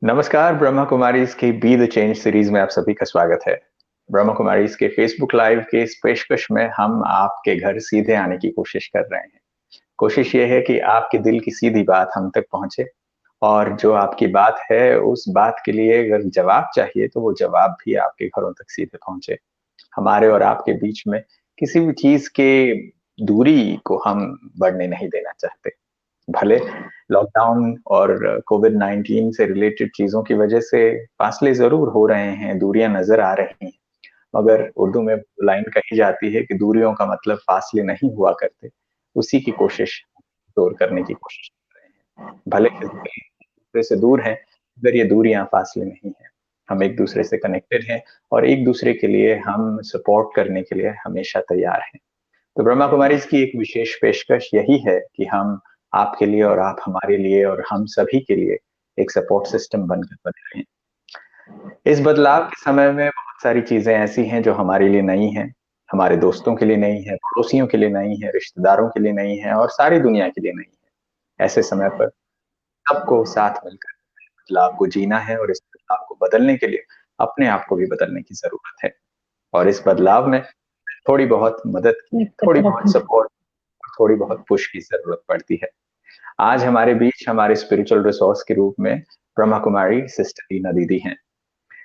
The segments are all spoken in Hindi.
नमस्कार, ब्रह्मा कुमारीज़ की बी द चेंज सीरीज़ में आप सभी का स्वागत है। ब्रह्मा कुमारीज़ के फेसबुक लाइव के इस पेशकश में हम आपके घर सीधे आने की कोशिश कर रहे हैं। कोशिश ये है कि आपके दिल की सीधी बात हम तक पहुँचे और जो आपकी बात है, उस बात के लिए अगर जवाब चाहिए, तो वो जवाब भी आपके घरों तक सीधे पहुँचे। हमारे और आपके बीच में किसी भी चीज़ के दूरी को हम बढ़ने नहीं देना चाहते। भले लॉकडाउन और कोविड-19 से रिलेटेड चीज़ों की वजह से फासले ज़रूर हो रहे हैं, दूरियाँ नज़र आ रही हैं, मगर उर्दू में लाइन कही जाती है कि दूरियों का मतलब फासले नहीं हुआ करते, उसी की कोशिश दूर करने की कोशिश कर रहे हैं। भले फिज़िकली एक-दूसरे से दूर हैं, मगर ये दूरियाँ फासले नहीं हैं। हम एक-दूसरे से कनेक्टेड हैं और एक-दूसरे के लिए हम सपोर्ट करने के लिए हमेशा तैयार हैं। तो ब्रह्मा कुमारीज़ की एक विशेष पेशकश यही है कि हम आपके लिए और आप हमारे लिए और हम सभी के लिए एक सपोर्ट सिस्टम बनकर बने रहें। इस बदलाव के समय में बहुत सारी चीज़ें ऐसी हैं जो हमारे लिए नई हैं, हमारे दोस्तों के लिए नई हैं, पड़ोसियों के लिए नई हैं, रिश्तेदारों के लिए नई हैं और सारी दुनिया के लिए नई हैं। ऐसे समय पर सबको साथ मिलकर बदलाव को जीना है और इस बदलाव को बदलने के लिए अपने आप को भी बदलने की ज़रूरत है। और इस बदलाव में थोड़ी बहुत मदद की, थोड़ी बहुत सपोर्ट, थोड़ी बहुत पुश की ज़रूरत पड़ती है। आज हमारे बीच हमारे स्पिरिचुअल रिसोर्स के रूप में ब्रह्मा कुमारी सिस्टर रीना दीदी हैं।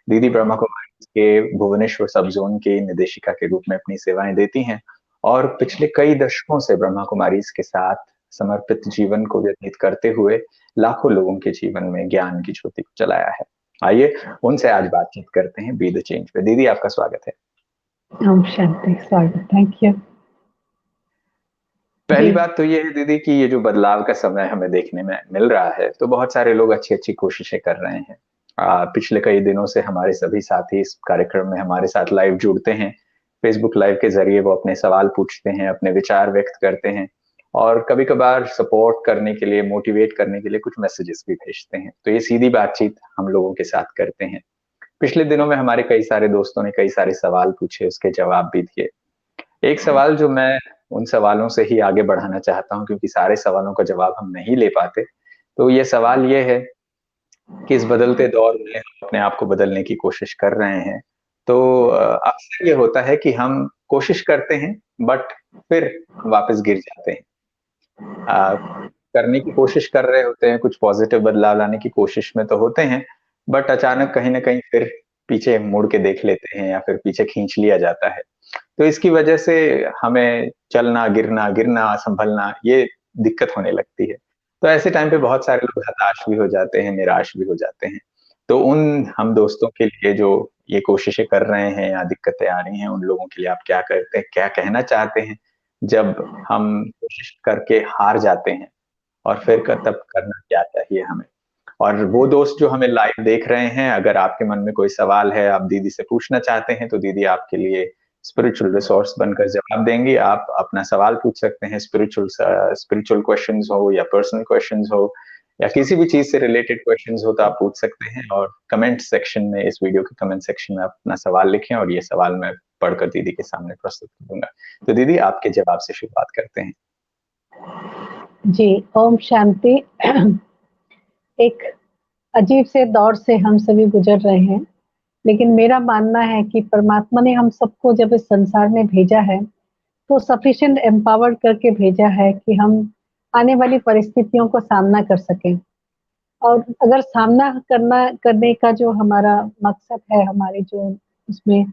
दीदी ब्रह्मा कुमारी के भुवनेश्वर सब ज़ोन की निदेशिका के रूप में अपनी सेवाएँ देती हैं और पिछले कई दशकों से ब्रह्मा कुमारीज़ के साथ समर्पित जीवन को व्यतीत करते हुए लाखों लोगों के जीवन में ज्ञान की ज्योति को जलाया है। आइए उनसे आज बातचीत करते हैं बी द चेंज पे। दीदी आपका स्वागत है। ओम शांति, स्वागत, थैंक यू। पहली जी, बात तो ये है दीदी कि ये जो बदलाव का समय हमें देखने में मिल रहा है, तो बहुत सारे लोग अच्छी-अच्छी कोशिशें कर रहे हैं। पिछले कई दिनों से हमारे सभी साथी इस कार्यक्रम में हमारे साथ लाइव जुड़ते हैं। फेसबुक लाइव के ज़रिए वो अपने सवाल पूछते हैं, अपने विचार व्यक्त करते हैं और कभी-कभार सपोर्ट करने के लिए, मोटिवेट करने के लिए कुछ मैसेजेस भी भेजते हैं। तो ये सीधी बातचीत हम लोगों के साथ करते हैं। पिछले दिनों में हमारे कई सारे दोस्तों ने कई सारे सवाल पूछे, उसके जवाब भी दिए। एक सवाल जो मैं उन सवालों से ही आगे बढ़ाना चाहता हूँ क्योंकि सारे सवालों का जवाब हम नहीं ले पाते। तो ये सवाल ये है कि इस बदलते दौर में हम अपने आप को बदलने की कोशिश कर रहे हैं। तो अक्सर ये होता है कि हम कोशिश करते हैं बट फिर वापस गिर जाते हैं। करने की कोशिश कर रहे होते हैं, कुछ पॉज़िटिव बदलाव लाने की कोशिश में तो होते हैं, बट अचानक कहीं न कहीं फिर पीछे मुड़ के देख लेते हैं या फिर पीछे खींच लिया जाता है। तो इसकी वजह से हमें चलना, गिरना, गिरना, सँभलना ये दिक्कत होने लगती है। तो ऐसे टाइम पे बहुत सारे लोग हताश भी हो जाते हैं, निराश भी हो जाते हैं। तो उन हम दोस्तों के लिए जो ये कोशिशें कर रहे हैं या दिक्कतें आ रही हैं, उन लोगों के लिए आप क्या करते हैं? क्या कहना चाहते हैं, जब हम कोशिश करके हार जाते हैं और फिर तब करना क्या चाहिए हमें? और वो दोस्त जो हमें लाइव देख रहे हैं, अगर आपके मन में कोई सवाल है, आप दीदी से पूछना चाहते हैं, तो दीदी आपके लिए स्पिरिचुअल रिसोर्स बनकर जवाब देंगी। आप अपना सवाल पूछ सकते हैं, स्पिरिचुअल क्वेश्चन्स हो या पर्सनल क्वेश्चन्स हो या किसी भी चीज़ से रिलेटेड क्वेश्चन्स हो, तो आप पूछ सकते हैं और कमेंट सेक्शन में इस वीडियो के कमेंट सेक्शन में आप अपना सवाल लिखें और ये सवाल मैं पढ़कर दीदी के सामने प्रस्तुत करूँगा। तो दीदी आपके जवाब से शुरुआत करते हैं। जी, ओम शांति। एक अजीब से दौर से हम सभी गुजर रहे हैं, लेकिन मेरा मानना है कि परमात्मा ने हम सबको जब इस संसार में भेजा है, तो सफिशिएंट एम्पावर्ड करके भेजा है कि हम आने वाली परिस्थितियों को सामना कर सकें। और अगर सामना करने का जो हमारा मकसद है, हमारे जो उसमें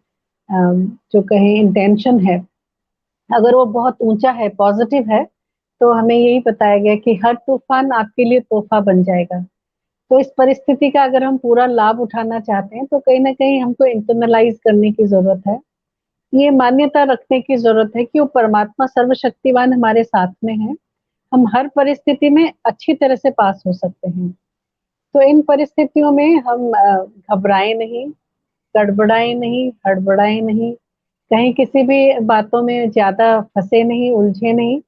जो कहें इंटेंशन है, अगर वो बहुत ऊंचा है, पॉजिटिव है, तो हमें यही बताया गया कि हर तूफान आपके लिए तोहफा बन जाएगा। तो इस परिस्थिति का अगर हम पूरा लाभ उठाना चाहते हैं, तो कहीं न कहीं हमको इंटरनलाइज़ करने की ज़रूरत है। ये मान्यता रखने की ज़रूरत है कि वो परमात्मा सर्वशक्तिवान हमारे साथ में है। हम हर परिस्थिति में अच्छी तरह से पास हो सकते हैं। तो इन परिस्थितियों में हम घबराएँ नहीं, गड़बड़ाएँ नहीं, हड़बड़ाएँ नहीं, कहीं किसी भी बातों में ज़्यादा फँसे नहीं, उलझे नहीं,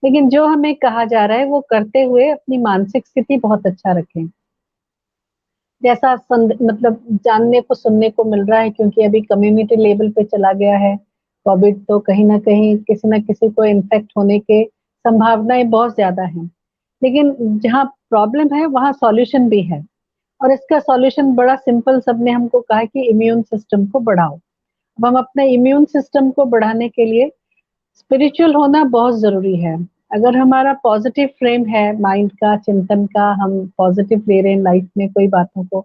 लेकिन जो हमें कहा जा रहा है वो करते हुए अपनी मानसिक स्थिति बहुत अच्छा रखें। जैसा मतलब जानने को सुनने को मिल रहा है, क्योंकि अभी कम्युनिटी लेवल पे चला गया है कोविड, तो कहीं न कहीं किसी न किसी को इन्फेक्ट होने के संभावनाएँ बहुत ज़्यादा हैं। लेकिन जहाँ प्रॉब्लम है वहाँ सॉल्यूशन भी है। और इसका सॉल्यूशन बड़ा सिंपल, सबने हमको कहा है कि इम्यून सिस्टम को बढ़ाओ। अब हम अपने इम्यून सिस्टम को बढ़ाने के लिए स्पिरिचुअल होना बहुत ज़रूरी है। अगर हमारा पॉजिटिव फ्रेम है माइंड का, चिंतन का, हम पॉजिटिव ले रहे हैं लाइफ में, कोई बातों को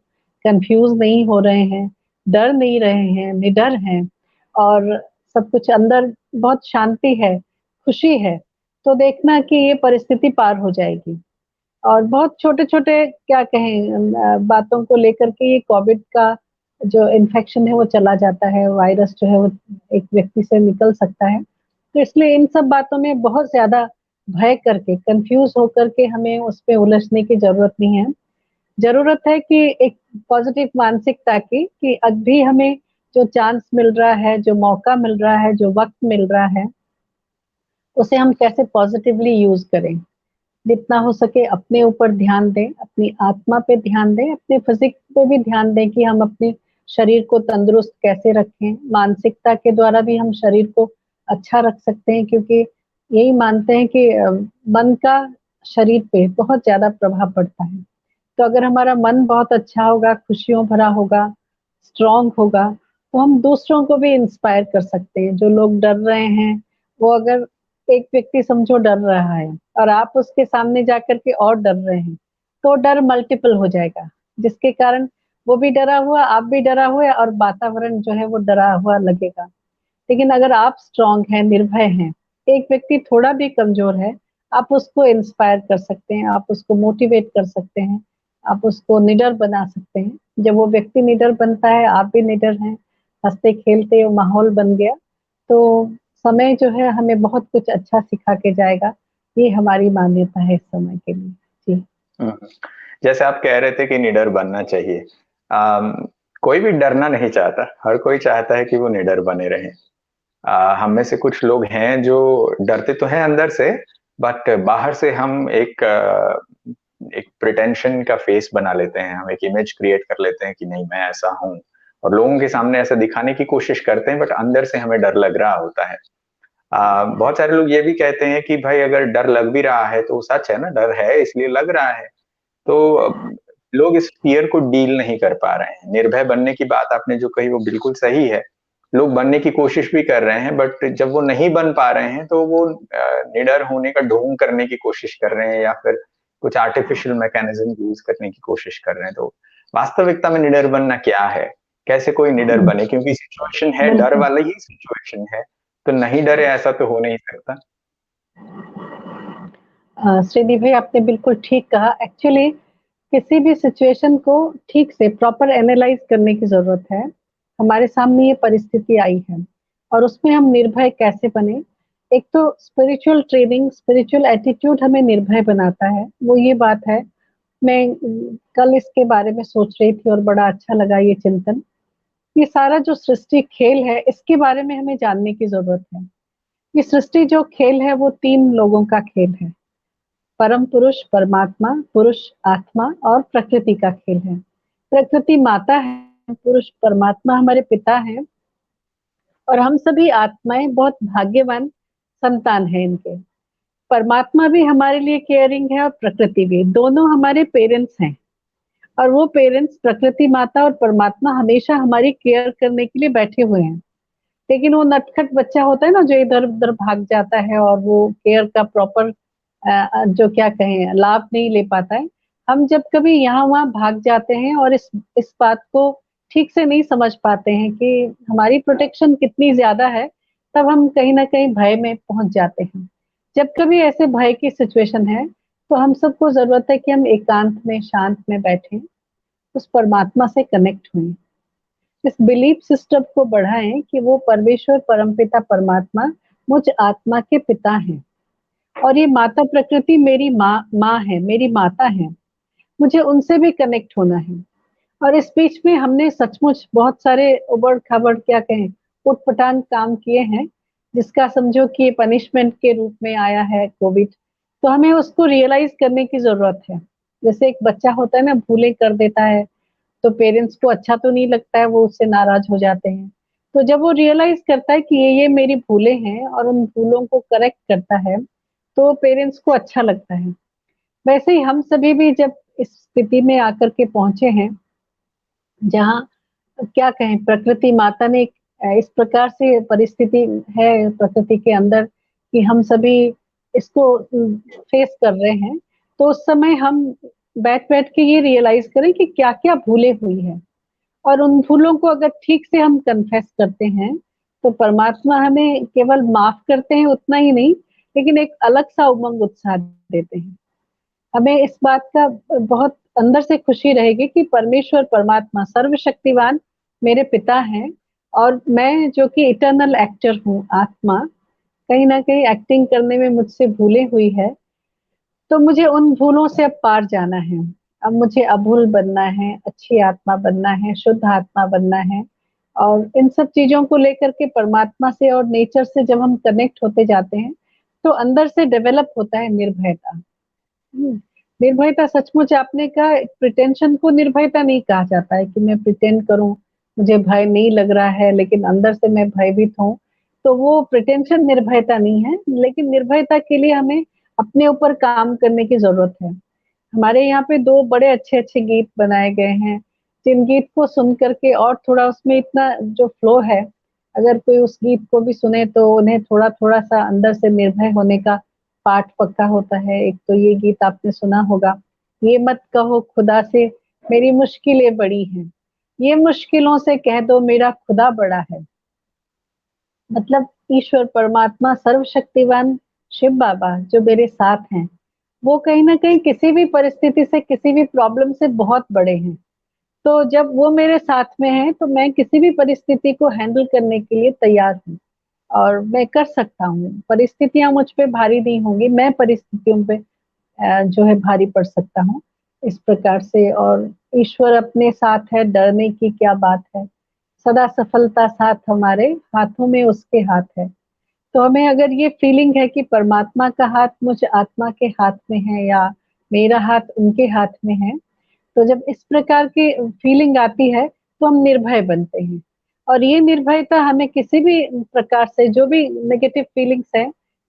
कंफ्यूज नहीं हो रहे हैं, डर नहीं रहे हैं, निडर हैं और सब कुछ अंदर बहुत शांति है, खुशी है, तो देखना कि ये परिस्थिति पार हो जाएगी। और बहुत छोटे-छोटे क्या कहें बातों को लेकर के ये कोविड का जो इन्फेक्शन है वो चला जाता है, वायरस जो है वो एक व्यक्ति से निकल सकता है। तो इसलिए इन सब बातों में बहुत ज़्यादा भय करके, कन्फ्यूज़ होकर के हमें उस पे उलझने की ज़रूरत नहीं है। ज़रूरत है कि एक पॉज़िटिव मानसिकता की, कि अभी हमें जो चांस मिल रहा है, जो मौका मिल रहा है, जो वक़्त मिल रहा है, उसे हम कैसे पॉज़िटिवली यूज़ करें। जितना हो सके अपने ऊपर ध्यान दें, अपनी आत्मा पे ध्यान दें, अपने फिज़िक पे भी ध्यान दें कि हम अपने शरीर को तंदुरुस्त कैसे रखें। मानसिकता के द्वारा भी हम शरीर को अच्छा रख सकते हैं, क्योंकि यही मानते हैं कि मन का शरीर पे बहुत ज़्यादा प्रभाव पड़ता है। तो अगर हमारा मन बहुत अच्छा होगा, खुशियों भरा होगा, स्ट्रॉन्ग होगा, तो हम दूसरों को भी इंस्पायर कर सकते हैं। जो लोग डर रहे हैं, वो अगर एक व्यक्ति समझो डर रहा है और आप उसके सामने जाकर के और डर रहे हैं, तो डर मल्टीपल हो जाएगा, जिसके कारण वो भी डरा हुआ, आप भी डरा हुए और वातावरण जो है वो डरा हुआ लगेगा। लेकिन अगर आप स्ट्रॉन्ग हैं, निर्भय हैं, एक व्यक्ति थोड़ा भी कमज़ोर है, आप उसको इंस्पायर कर सकते हैं, आप उसको मोटिवेट कर सकते हैं, आप उसको निडर बना सकते हैं। जब वो व्यक्ति निडर बनता है, आप भी निडर हैं, हँसते-खेलते वो माहौल बन गया, तो समय जो है हमें बहुत कुछ अच्छा सिखा के जाएगा। ये हमारी मान्यता है इस समय के लिए। जी। हुँ। जैसे आप कह रहे थे कि निडर बनना चाहिए। कोई भी डरना नहीं चाहता, हर कोई चाहता है कि वो निडर बने रहें। हम में से कुछ लोग हैं जो डरते तो हैं अंदर से, बट बाहर से हम एक प्रिटेंशन का फेस बना लेते हैं, हम एक इमेज क्रिएट कर लेते हैं कि नहीं मैं ऐसा हूँ और लोगों के सामने ऐसा दिखाने की कोशिश करते हैं, बट अंदर से हमें डर लग रहा होता है। बहुत सारे लोग ये भी कहते हैं कि भाई अगर डर लग भी रहा है तो सच है ना, डर है इसलिए लग रहा है। तो लोग इस फ़ियर को डील नहीं कर पा रहे हैं। निर्भय बनने की बात आपने जो कही वो बिल्कुल सही है। लोग बनने की कोशिश भी कर रहे हैं, बट जब वो नहीं बन पा रहे हैं तो वो निडर होने का ढोंग करने की कोशिश कर रहे हैं या फिर कुछ आर्टिफ़िशियल मैकेनिज़्म यूज़ करने की कोशिश कर रहे हैं। तो वास्तविकता में निडर बनना क्या है? कैसे कोई निडर हुँ, बने? क्योंकि सिचुएशन है, डर बिल्कुल। वाली ही सिचुएशन है, तो नहीं डरे ऐसा तो हो नहीं सकता। श्रीधि भाई आपने बिल्कुल ठीक कहा। एक्चुअली किसी भी सिचुएशन को ठीक से प्रॉपर एनालाइज़ करने की ज़रूरत है। हमारे सामने ये परिस्थिति आई है और उसमें हम निर्भय कैसे बने? एक तो स्पिरिचुअल ट्रेनिंग, स्पिरिचुअल एटीट्यूड हमें निर्भय बनाता है, वो ये बात है। मैं कल इसके बारे में सोच रही थी और बड़ा अच्छा लगा ये चिंतन। ये सारा जो सृष्टि खेल है, इसके बारे में हमें जानने की ज़रूरत है। ये सृष्टि जो खेल है, वो 3 लोगों का खेल है। परम पुरुष परमात्मा, पुरुष आत्मा और प्रकृति का खेल है। प्रकृति माता है, पुरुष परमात्मा हमारे पिता हैं और हम सभी आत्माएँ बहुत भाग्यवान संतान हैं इनके। परमात्मा भी हमारे लिए केयरिंग है और प्रकृति भी, दोनों हमारे पेरेंट्स हैं और वो पेरेंट्स प्रकृति माता और परमात्मा हमेशा हमारी केयर करने के लिए बैठे हुए हैं। लेकिन वो नटखट बच्चा होता है ना जो इधर-उधर भाग जाता है और वो केयर का प्रॉपर जो क्या कहें लाभ नहीं ले पाता है। हम जब कभी यहाँ-वहाँ भाग जाते हैं और इस बात को ठीक से नहीं समझ पाते हैं कि हमारी प्रोटेक्शन कितनी ज़्यादा है, तब हम कहीं न कहीं भय में पहुँच जाते हैं। जब कभी ऐसे भय की सिचुएशन है, तो हम सबको ज़रूरत है कि हम एकांत में, शांत में बैठें, उस परमात्मा से कनेक्ट हों। इस बिलीफ सिस्टम को बढ़ाएँ कि वो परमेश्वर परमपिता परमात्मा मुझ आत्मा के पिता हैं और ये माता प्रकृति मेरी माँ है, मेरी माता है। मुझे उनसे भी कनेक्ट होना है और इस बीच में हमने सचमुच बहुत सारे उबड़-खाबड़ क्या कहें, उटपटांग काम किए हैं, जिसका समझो कि पनिशमेंट के रूप में आया है कोविड। तो हमें उसको रियलाइज़ करने की ज़रूरत है। जैसे एक बच्चा होता है ना, भूलें कर देता है, तो पेरेंट्स को अच्छा तो नहीं लगता है, वो उससे नाराज़ हो जाते हैं। तो जब वो रियलाइज़ करता है कि ये मेरी भूलें हैं और उन भूलों को करेक्ट करता है, तो पेरेंट्स को अच्छा लगता है। वैसे ही हम सभी भी जब इस स्थिति में आकर के पहुंचे हैं, जहाँ क्या कहें, प्रकृति माता ने इस प्रकार से परिस्थिति है प्रकृति के अंदर कि हम सभी इसको फेस कर रहे हैं। तो उस समय हम बैठ-बैठ के ये रियलाइज़ करें कि क्या-क्या भूलें हुई हैं और उन भूलों को अगर ठीक से हम कन्फेस करते हैं, तो परमात्मा हमें केवल माफ़ करते हैं उतना ही नहीं, लेकिन एक अलग-सा उमंग उत्साह देते हैं। हमें इस बात का बहुत अंदर से खुशी रहेगी कि परमेश्वर परमात्मा सर्वशक्तिवान मेरे पिता हैं और मैं जो कि इटर्नल एक्टर हूँ, आत्मा, कहीं न कहीं एक्टिंग करने में मुझसे भूलें हुई है, तो मुझे उन भूलों से अब पार जाना है। अब मुझे अभूल बनना है, अच्छी आत्मा बनना है, शुद्ध आत्मा बनना है और इन सब चीज़ों को लेकर के परमात्मा से और नेचर से जब हम कनेक्ट होते जाते हैं, तो अंदर से डेवलप होता है निर्भयता। हुँ, निर्भयता सचमुच आपने कहा, प्रिटेंशन को निर्भयता नहीं कहा जाता है कि मैं प्रिटेंड करूँ, मुझे भय नहीं लग रहा है लेकिन अंदर से मैं भयभीत हूँ, तो वो प्रिटेंशन निर्भयता नहीं है, लेकिन निर्भयता के लिए हमें अपने ऊपर काम करने की ज़रूरत है। हमारे यहाँ पे 2 बड़े अच्छे-अच्छे गीत बनाए गए हैं, जिन गीत को सुन कर के और थोड़ा उसमें इतना जो फ्लो है, अगर कोई उस गीत को भी सुने तो उन्हें थोड़ा-थोड़ा सा अंदर से निर्भय होने का पाठ पक्का होता है। एक तो ये गीत आपने सुना होगा, ये मत कहो खुदा से मेरी मुश्किलें बड़ी हैं, ये मुश्किलों से कह दो मेरा खुदा बड़ा है। मतलब ईश्वर परमात्मा सर्वशक्तिवान शिव बाबा जो मेरे साथ हैं, वो कहीं न कहीं किसी भी परिस्थिति से, किसी भी प्रॉब्लम से बहुत बड़े हैं। तो जब वो मेरे साथ में हैं, तो मैं किसी भी परिस्थिति को हैंडल करने के लिए तैयार हूँ और मैं कर सकता हूँ। परिस्थितियाँ मुझ पे भारी नहीं होंगी, मैं परिस्थितियों पे जो है भारी पड़ सकता हूँ, इस प्रकार से। और ईश्वर अपने साथ है, डरने की क्या बात है, सदा सफलता साथ हमारे, हाथों में उसके हाथ है। तो हमें अगर ये फीलिंग है कि परमात्मा का हाथ मुझ आत्मा के हाथ में है या मेरा हाथ उनके हाथ में है, तो जब इस प्रकार की फीलिंग आती है, तो हम निर्भय बनते हैं। और ये निर्भयता हमें किसी भी प्रकार से जो भी नेगेटिव फीलिंग्स है,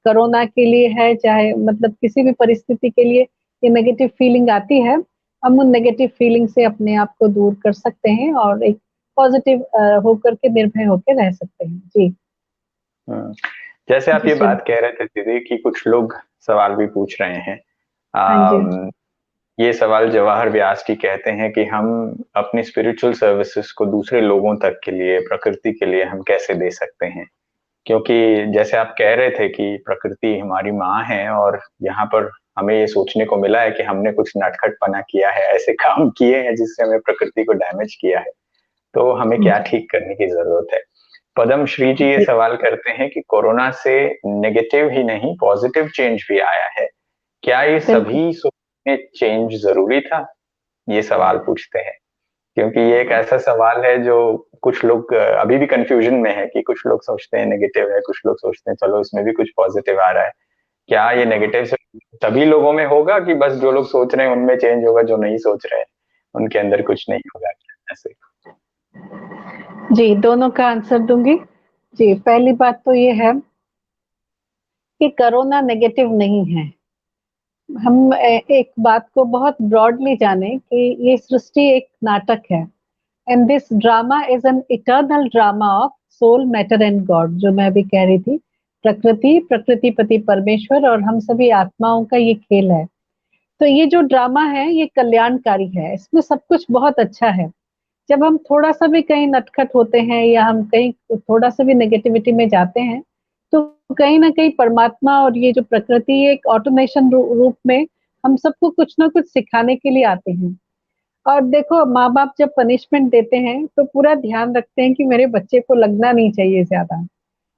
कोरोना के लिए है, चाहे मतलब किसी भी परिस्थिति के लिए ये नेगेटिव फीलिंग आती है, हम उन नेगेटिव फीलिंग से अपने आप को दूर कर सकते हैं और एक पॉजिटिव होकर के निर्भय होके रह सकते हैं। जी। हुँ। जैसे आप जी, ये सुन बात कह रहे थे दीदी कि कुछ लोग सवाल भी पूछ रहे हैं। हाँ जी। ये सवाल जवाहर व्यास जी कहते हैं कि हम अपनी स्पिरिचुअल सर्विसेज़ को दूसरे लोगों तक के लिए, प्रकृति के लिए हम कैसे दे सकते हैं? क्योंकि जैसे आप कह रहे थे कि प्रकृति हमारी माँ है और यहाँ पर हमें ये सोचने को मिला है कि हमने कुछ नटखटपना किया है, ऐसे काम किए हैं जिससे हमें प्रकृति को डैमेज किया है, तो हमें क्या जी, ठीक करने की ज़रूरत है? पद्म श्री जी ये जी, सवाल करते हैं कि कोरोना से नेगेटिव ही नहीं पॉजिटिव चेंज भी आया है। क्या ये बिल्कुल। सभी सोच में चेंज ज़रूरी था? ये सवाल पूछते हैं। क्योंकि ये एक ऐसा सवाल है जो कुछ लोग अभी भी कन्फ्यूजन में है कि कुछ लोग सोचते हैं नेगेटिव है, कुछ लोग सोचते हैं चलो इसमें भी कुछ पॉजिटिव आ रहा है। क्या ये नेगेटिव सिर्फ सभी लोगों में होगा कि बस जो लोग सोच रहे हैं उनमें चेंज होगा, जो नहीं सोच रहे हैं, उनके अंदर कुछ नहीं होगा? ऐसे। जी, दोनों का आंसर दूँगी। जी, पहली बात तो ये है कि कोरोना नेगेटिव नहीं है। हम एक बात को बहुत ब्रॉडली जानें कि ये सृष्टि एक नाटक है and this drama is an eternal drama of soul, matter and God, जो मैं अभी कह रही थी। प्रकृति, प्रकृतिपति परमेश्वर और हम सभी आत्माओं का ये खेल है। तो ये जो ड्रामा है, ये कल्याणकारी है, इसमें सब कुछ बहुत अच्छा है। जब हम थोड़ा-सा भी कहीं नटखट होते हैं या हम कहीं थोड़ा-सा भी नेगेटिविटी में जाते हैं, तो कहीं न कहीं परमात्मा और ये जो प्रकृति है एक ऑटोमेशन रूप में हम सबको कुछ ना कुछ सिखाने के लिए आते हैं। और देखो माँ-बाप जब पनिशमेंट देते हैं, तो पूरा ध्यान रखते हैं कि मेरे बच्चे को लगना नहीं चाहिए ज़्यादा,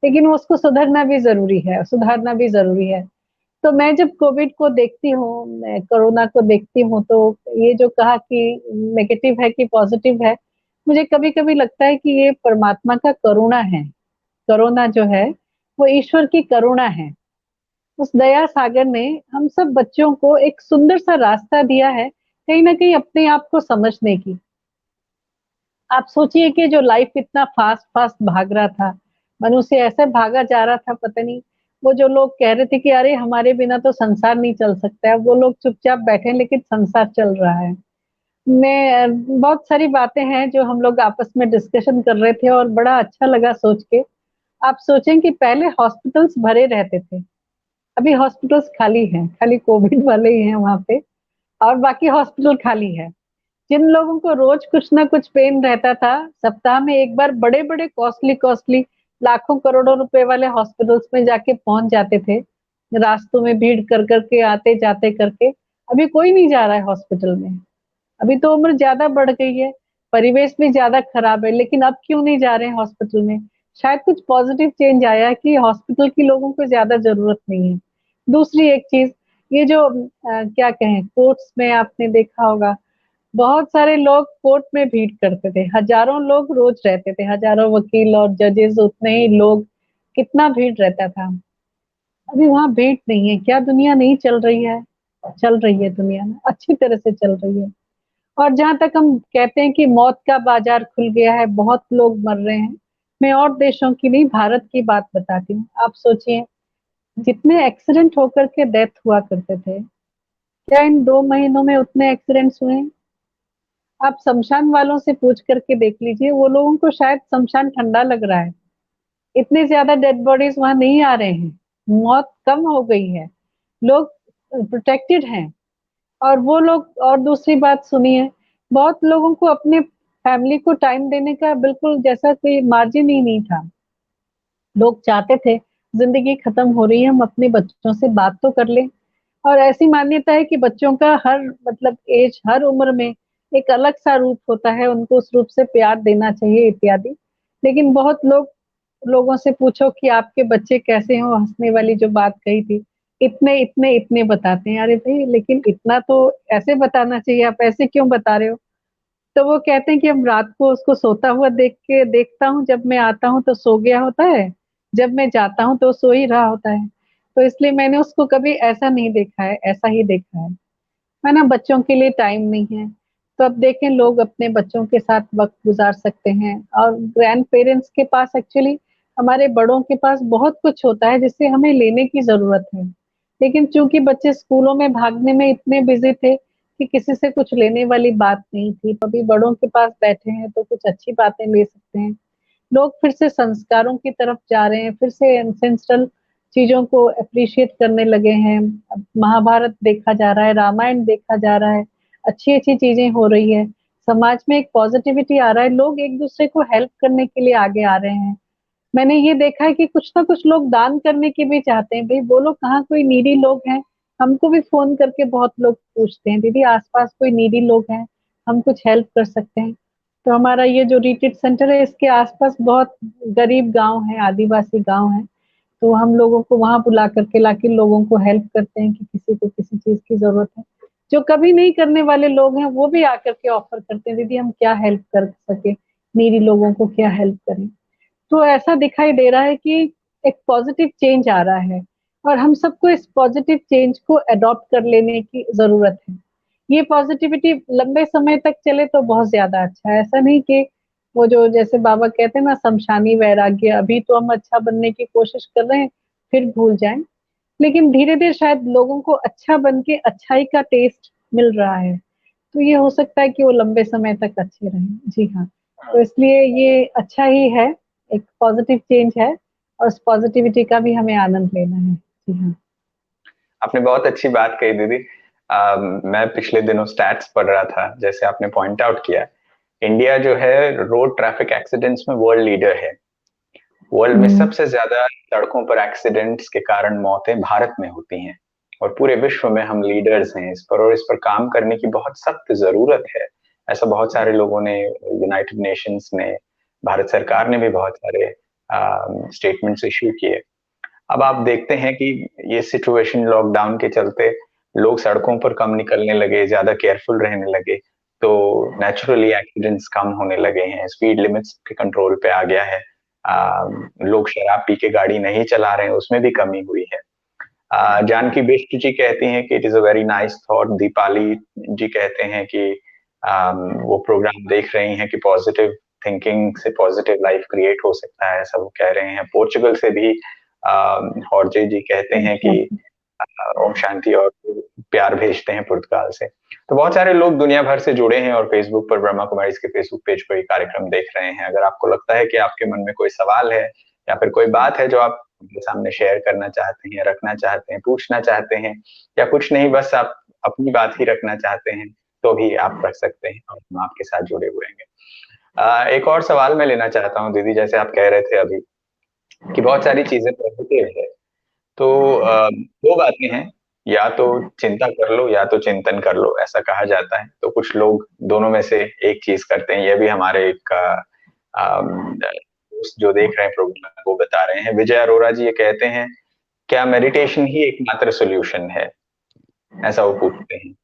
लेकिन वो उसको सुधरना भी ज़रूरी है, सुधारना भी ज़रूरी है। तो मैं जब कोविड को देखती हूँ, मैं कोरोना को देखती हूँ, तो ये जो कहा कि नेगेटिव है कि पॉज़िटिव है, मुझे कभी-कभी लगता है कि ये परमात्मा का करुणा है। कोरोना जो है, वो ईश्वर की करुणा है। उस दया सागर ने हम सब बच्चों को एक सुंदर-सा रास्ता दिया है, कहीं न कहीं अपने आप को समझने की। आप सोचिए कि जो लाइफ इतना फ़ास्ट-फ़ास्ट भाग रहा था, मनुष्य ऐसे भागा जा रहा था पता नहीं, वो जो लोग कह रहे थे कि अरे हमारे बिना तो संसार नहीं चल सकता है, वो लोग चुपचाप बैठे हैं लेकिन संसार चल रहा है। बहुत सारी बातें हैं जो हम लोग आपस में डिस्कशन कर रहे थे और बड़ा अच्छा लगा सोच के। आप सोचें कि पहले हॉस्पिटल्स भरे रहते थे, अभी हॉस्पिटल्स खाली हैं, खाली कोविड वाले ही हैं वहाँ पे और बाकी हॉस्पिटल खाली है। जिन लोगों को रोज कुछ ना कुछ पेन रहता था, सप्ताह में एक बार बड़े-बड़े कॉस्टली लाखों करोड़ों रुपए वाले हॉस्पिटल्स में जाके पहुँच जाते थे, रास्तों में भीड़ कर के आते-जाते करके, अभी कोई नहीं जा रहा है हॉस्पिटल में। अभी तो उम्र ज़्यादा बढ़ गई है, परिवेश भी ज़्यादा खराब है, लेकिन अब क्यों नहीं जा रहे हैं हॉस्पिटल में? शायद कुछ पॉजिटिव चेंज आया है कि हॉस्पिटल की लोगों को ज़्यादा ज़रूरत नहीं है। दूसरी एक चीज़, ये जो क्या कहें कोर्ट्स में आपने देखा होगा, बहुत सारे लोग कोर्ट में भीड़ करते थे, हज़ारों लोग रोज़ रहते थे, हज़ारों वकील और जजेस उतने ही लोग, कितना भीड़ रहता था। अभी वहाँ भीड़ नहीं है, क्या दुनिया नहीं चल रही है? चल रही है दुनिया में, अच्छी तरह से चल रही है। और जहाँ तक हम कहते हैं कि मौत का बाज़ार खुल गया है, बहुत लोग मर रहे हैं, मैं और देशों की नहीं भारत की बात बताती हूँ। आप सोचिए, जितने एक्सीडेंट होकर के डेथ हुआ करते थे, क्या इन 2 महीनों में उतने एक्सीडेंट्स हुए हैं? आप शमशान वालों से पूछ करके देख लीजिए, वो लोगों को शायद शमशान ठंडा लग रहा है। इतने ज़्यादा डेड बॉडीज़ वहाँ नहीं आ रहे हैं, मौत कम हो गई है, लोग प्रोटेक्टेड हैं। और वो लोग और दूसरी बात सुनिए, बहुत लोगों को अपने फैमिली को टाइम देने का बिल्कुल जैसा कोई मार्जिन ही नहीं था। लोग चाहते थे, ज़िंदगी खत्म हो रही है, हम अपने बच्चों से बात तो कर लें। और ऐसी मान्यता है कि बच्चों का हर मतलब एज, हर उम्र में एक अलग-सा रूप होता है, उनको उस रूप से प्यार देना चाहिए इत्यादि। लेकिन बहुत लोगों से पूछो कि आपके बच्चे कैसे हों, हँसने वाली जो बात कही थी, इतने बताते हैं। अरे भई लेकिन इतना तो ऐसे बताना चाहिए, आप ऐसे क्यों बता रहे हो? तो वो कहते हैं कि हम रात को उसको सोता हुआ देखता हूँ, जब मैं आता हूँ तो सो गया होता है, जब मैं जाता हूँ तो सो ही रहा होता है। तो इसलिए मैंने उसको कभी ऐसा नहीं देखा है, ऐसा ही देखा है ना? बच्चों के लिए टाइम नहीं है, तो अब देखें लोग अपने बच्चों के साथ वक़्त गुज़ार सकते हैं और ग्रैंड पेरेंट्स के पास एक्चुअली हमारे बड़ों के पास बहुत कुछ होता है जिससे हमें लेने की ज़रूरत है। लेकिन चूँकि बच्चे स्कूलों में भागने में इतने बिज़ी थे कि किसी से कुछ लेने वाली बात नहीं थी, तो अभी बड़ों के पास बैठे हैं तो कुछ अच्छी बातें ले सकते हैं। लोग फिर से संस्कारों की तरफ जा रहे हैं, फिर से एंसेस्ट्रल चीज़ों को एप्रिशिएट करने लगे हैं। अब महाभारत देखा जा रहा है, रामायण देखा जा रहा है, अच्छी-अच्छी चीज़ें हो रही है। समाज में एक पॉज़िटिविटी आ रहा है, लोग एक-दूसरे को हेल्प करने के लिए आगे आ रहे हैं। मैंने ये देखा है कि कुछ ना कुछ लोग दान करने की भी चाहते हैं, भई बोलो कहाँ कोई नीडी लोग हैं, हमको भी फ़ोन करके बहुत लोग पूछते हैं, दीदी आस-पास कोई नीडी लोग हैं, हम कुछ हेल्प कर सकते हैं। तो हमारा ये जो रिट्रीट सेंटर है इसके आस-पास बहुत गरीब गाँव हैं, आदिवासी गाँव हैं, तो हम लोगों को वहाँ बुला करके लाके लोगों को हेल्प करते हैं कि किसी को किसी चीज़ की ज़रूरत है। जो कभी नहीं करने वाले लोग हैं, वो भी आकर के ऑफ़र करते हैं, दीदी हम क्या हेल्प कर सकें, नीडी लोगों को क्या हेल्प करें। तो ऐसा दिखाई दे रहा है कि एक पॉज़िटिव चेंज आ रहा है और हम सबको इस पॉज़िटिव चेंज को अडॉप्ट कर लेने की ज़रूरत है। ये पॉज़िटिविटी लंबे समय तक चले तो बहुत ज़्यादा अच्छा है, ऐसा नहीं कि वो जो जैसे बाबा कहते हैं ना शमशानी वैराग्य, अभी तो हम अच्छा बनने की कोशिश कर रहे हैं, फिर भूल जाएँ। लेकिन धीरे-धीरे शायद लोगों को अच्छा बन के अच्छाई का टेस्ट मिल रहा है, तो ये हो सकता है कि वो लंबे समय तक अच्छे रहें। जी हाँ, तो इसलिए ये अच्छा ही है, एक पॉज़िटिव चेंज है और उस पॉज़िटिविटी का भी हमें आनंद लेना है। जी हाँ। आपने बहुत अच्छी बात कही दीदी। मैं पिछले दिनों स्टैट्स पढ़ रहा था, जैसे आपने पॉइंट आउट किया, इंडिया जो है रोड ट्रैफिक एक्सीडेंट्स में वर्ल्ड लीडर है। वर्ल्ड में हुँ, सबसे ज्यादा सड़कों पर एक्सीडेंट्स के कारण मौतें भारत में होती हैं और पूरे विश्व में हम लीडर्स हैं इस पर, और इस पर काम करने की बहुत सख्त जरूरत है। ऐसा बहुत सारे लोगों ने, यूनाइटेड नेशंस ने, भारत सरकार ने भी बहुत सारे स्टेटमेंट्स इश्यू किए। अब आप देखते हैं कि ये सिचुएशन लॉकडाउन के चलते लोग सड़कों पर कम निकलने लगे, ज्यादा केयरफुल रहने लगे, तो नेचुरली एक्सीडेंट्स कम होने लगे हैं, स्पीड लिमिट्स के कंट्रोल पे आ गया है। लोग शराब पी के गाड़ी नहीं चला रहे हैं, उसमें भी कमी हुई है। जानकी बिष्ट जी कहती हैं कि it is a very nice thought. Deepali ji कहते हैं कि वो प्रोग्राम देख रही हैं कि पॉजिटिव थिंकिंग से पॉजिटिव लाइफ क्रिएट हो सकता है, ऐसा वो कह रहे हैं। पोर्चुगल से भी हॉर्जे जी कहते हैं कि ओम शांति और प्यार भेजते हैं पुर्तगाल से। तो बहुत सारे लोग दुनिया भर से जुड़े हैं और फेसबुक पर ब्रह्मा कुमारीज के फेसबुक पेज पर ये कार्यक्रम देख रहे हैं। अगर आपको लगता है कि आपके मन में कोई सवाल है या फिर कोई बात है जो आप उनके सामने शेयर करना चाहते हैं, रखना चाहते हैं, पूछना चाहते हैं, या कुछ नहीं बस आप अपनी बात ही रखना चाहते हैं, तो भी आप रख सकते हैं और हम आपके साथ जुड़े हुए हैं। एक और सवाल मैं लेना चाहता हूँ दीदी, जैसे आप कह रहे थे अभी कि बहुत सारी चीजें पॉजिटिव है, तो दो बातें हैं, या तो चिंता कर लो या तो चिंतन कर लो, ऐसा कहा जाता है। तो कुछ लोग दोनों में से एक चीज करते हैं। ये भी हमारे एक दोस्त जो देख रहे हैं प्रोग्राम वो बता रहे हैं। विजय अरोरा जी ये कहते हैं, क्या मेडिटेशन ही एकमात्र सॉल्यूशन है, ऐसा वो पूछते हैं।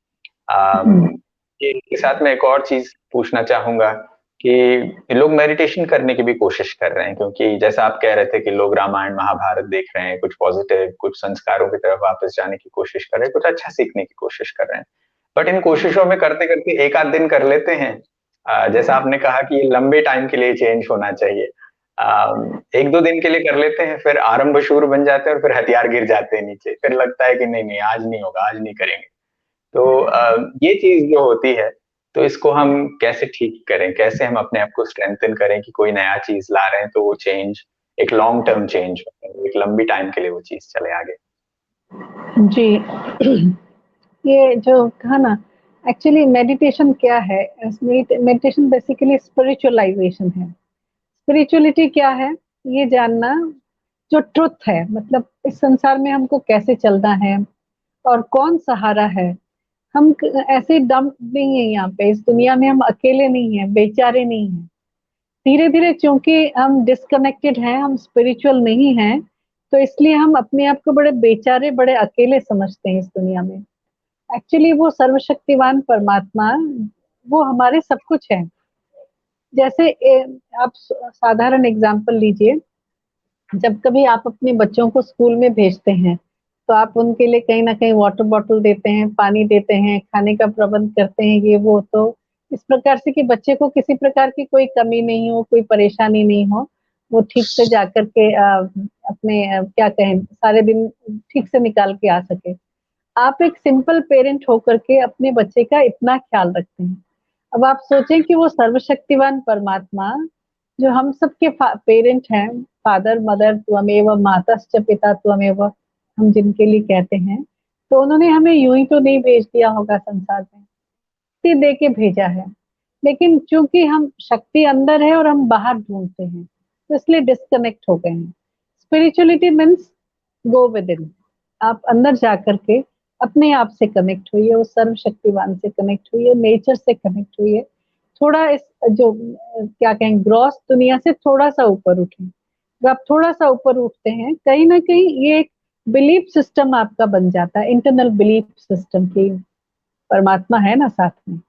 के साथ में एक और चीज पूछना चाहूंगा कि लोग मेडिटेशन करने की भी कोशिश कर रहे हैं, क्योंकि जैसा आप कह रहे थे कि लोग रामायण महाभारत देख रहे हैं, कुछ पॉजिटिव, कुछ संस्कारों की तरफ वापस जाने की कोशिश कर रहे हैं, कुछ अच्छा सीखने की कोशिश कर रहे हैं। बट इन कोशिशों में करते करते एक आध दिन कर लेते हैं। जैसा आपने कहा कि ये लंबे टाइम के लिए चेंज होना चाहिए। एक दो दिन के लिए कर लेते हैं, फिर आरंभ शुरू बन जाते हैं और फिर हथियार गिर जाते हैं नीचे, फिर लगता है कि नहीं नहीं आज नहीं होगा, आज नहीं करेंगे। तो ये चीज जो होती है, तो इसको हम कैसे ठीक करें, कैसे हम अपने आप को स्ट्रेंथन करें कि कोई नया चीज ला रहे हैं तो वो चेंज एक लॉन्ग टर्म चेंज हो, एक लंबी टाइम के लिए वो चीज चले आगे। जी। ये जो कहा ना, एक्चुअली मेडिटेशन क्या है? मेडिटेशन बेसिकली स्पिरिचुअलाइजेशन है। स्पिरिचुअलिटी क्या है? ये जानना जो ट्रुथ है, मतलब इस संसार में हमको कैसे चलना है और कौन सहारा है। हम ऐसे डम नहीं है यहाँ पे, इस दुनिया में हम अकेले नहीं है, बेचारे नहीं है। धीरे धीरे चूंकि हम डिस्कनेक्टेड हैं, हम स्पिरिचुअल नहीं हैं, तो इसलिए हम अपने आप को बड़े बेचारे, बड़े अकेले समझते हैं इस दुनिया में। एक्चुअली वो सर्वशक्तिवान परमात्मा, वो हमारे सब कुछ है। जैसे आप साधारण एग्जांपल लीजिए, जब कभी आप अपने बच्चों को स्कूल में भेजते हैं, तो आप उनके लिए कहीं ना कहीं वाटर बॉटल देते हैं, पानी देते हैं, खाने का प्रबंध करते हैं, ये वो। तो इस प्रकार से कि बच्चे को किसी प्रकार की कोई कमी नहीं हो, कोई परेशानी नहीं हो, वो ठीक से जाकर के अपने क्या कहें, सारे दिन ठीक से निकाल के आ सके। आप एक सिंपल पेरेंट होकर के अपने बच्चे का इतना ख्याल रखते हैं। अब आप सोचें कि वो सर्वशक्तिवान परमात्मा, जो हम सबके पेरेंट हैं, फादर मदर त्वमेव मातश्च पिता त्वमेव, हम जिनके लिए कहते हैं, तो उन्होंने हमें यूं ही तो नहीं भेज दिया होगा संसार में, शक्ति दे के भेजा है। लेकिन चूंकि हम शक्ति अंदर है और हम बाहर ढूंढते हैं, तो इसलिए डिस्कनेक्ट हो गए हैं। Spirituality means go with in. आप अंदर जाकर के अपने आप से कनेक्ट हुई है, उस सर्वशक्तिवान से कनेक्ट हुई है, नेचर से कनेक्ट हुई है। थोड़ा इस जो क्या कहें, ग्रॉस दुनिया से थोड़ा सा ऊपर उठे। जब आप थोड़ा सा ऊपर उठते हैं, कहीं ना कहीं ये एक बिलीफ सिस्टम आपका बन जाता है, इंटरनल बिलीफ सिस्टम की परमात्मा है ना साथ में,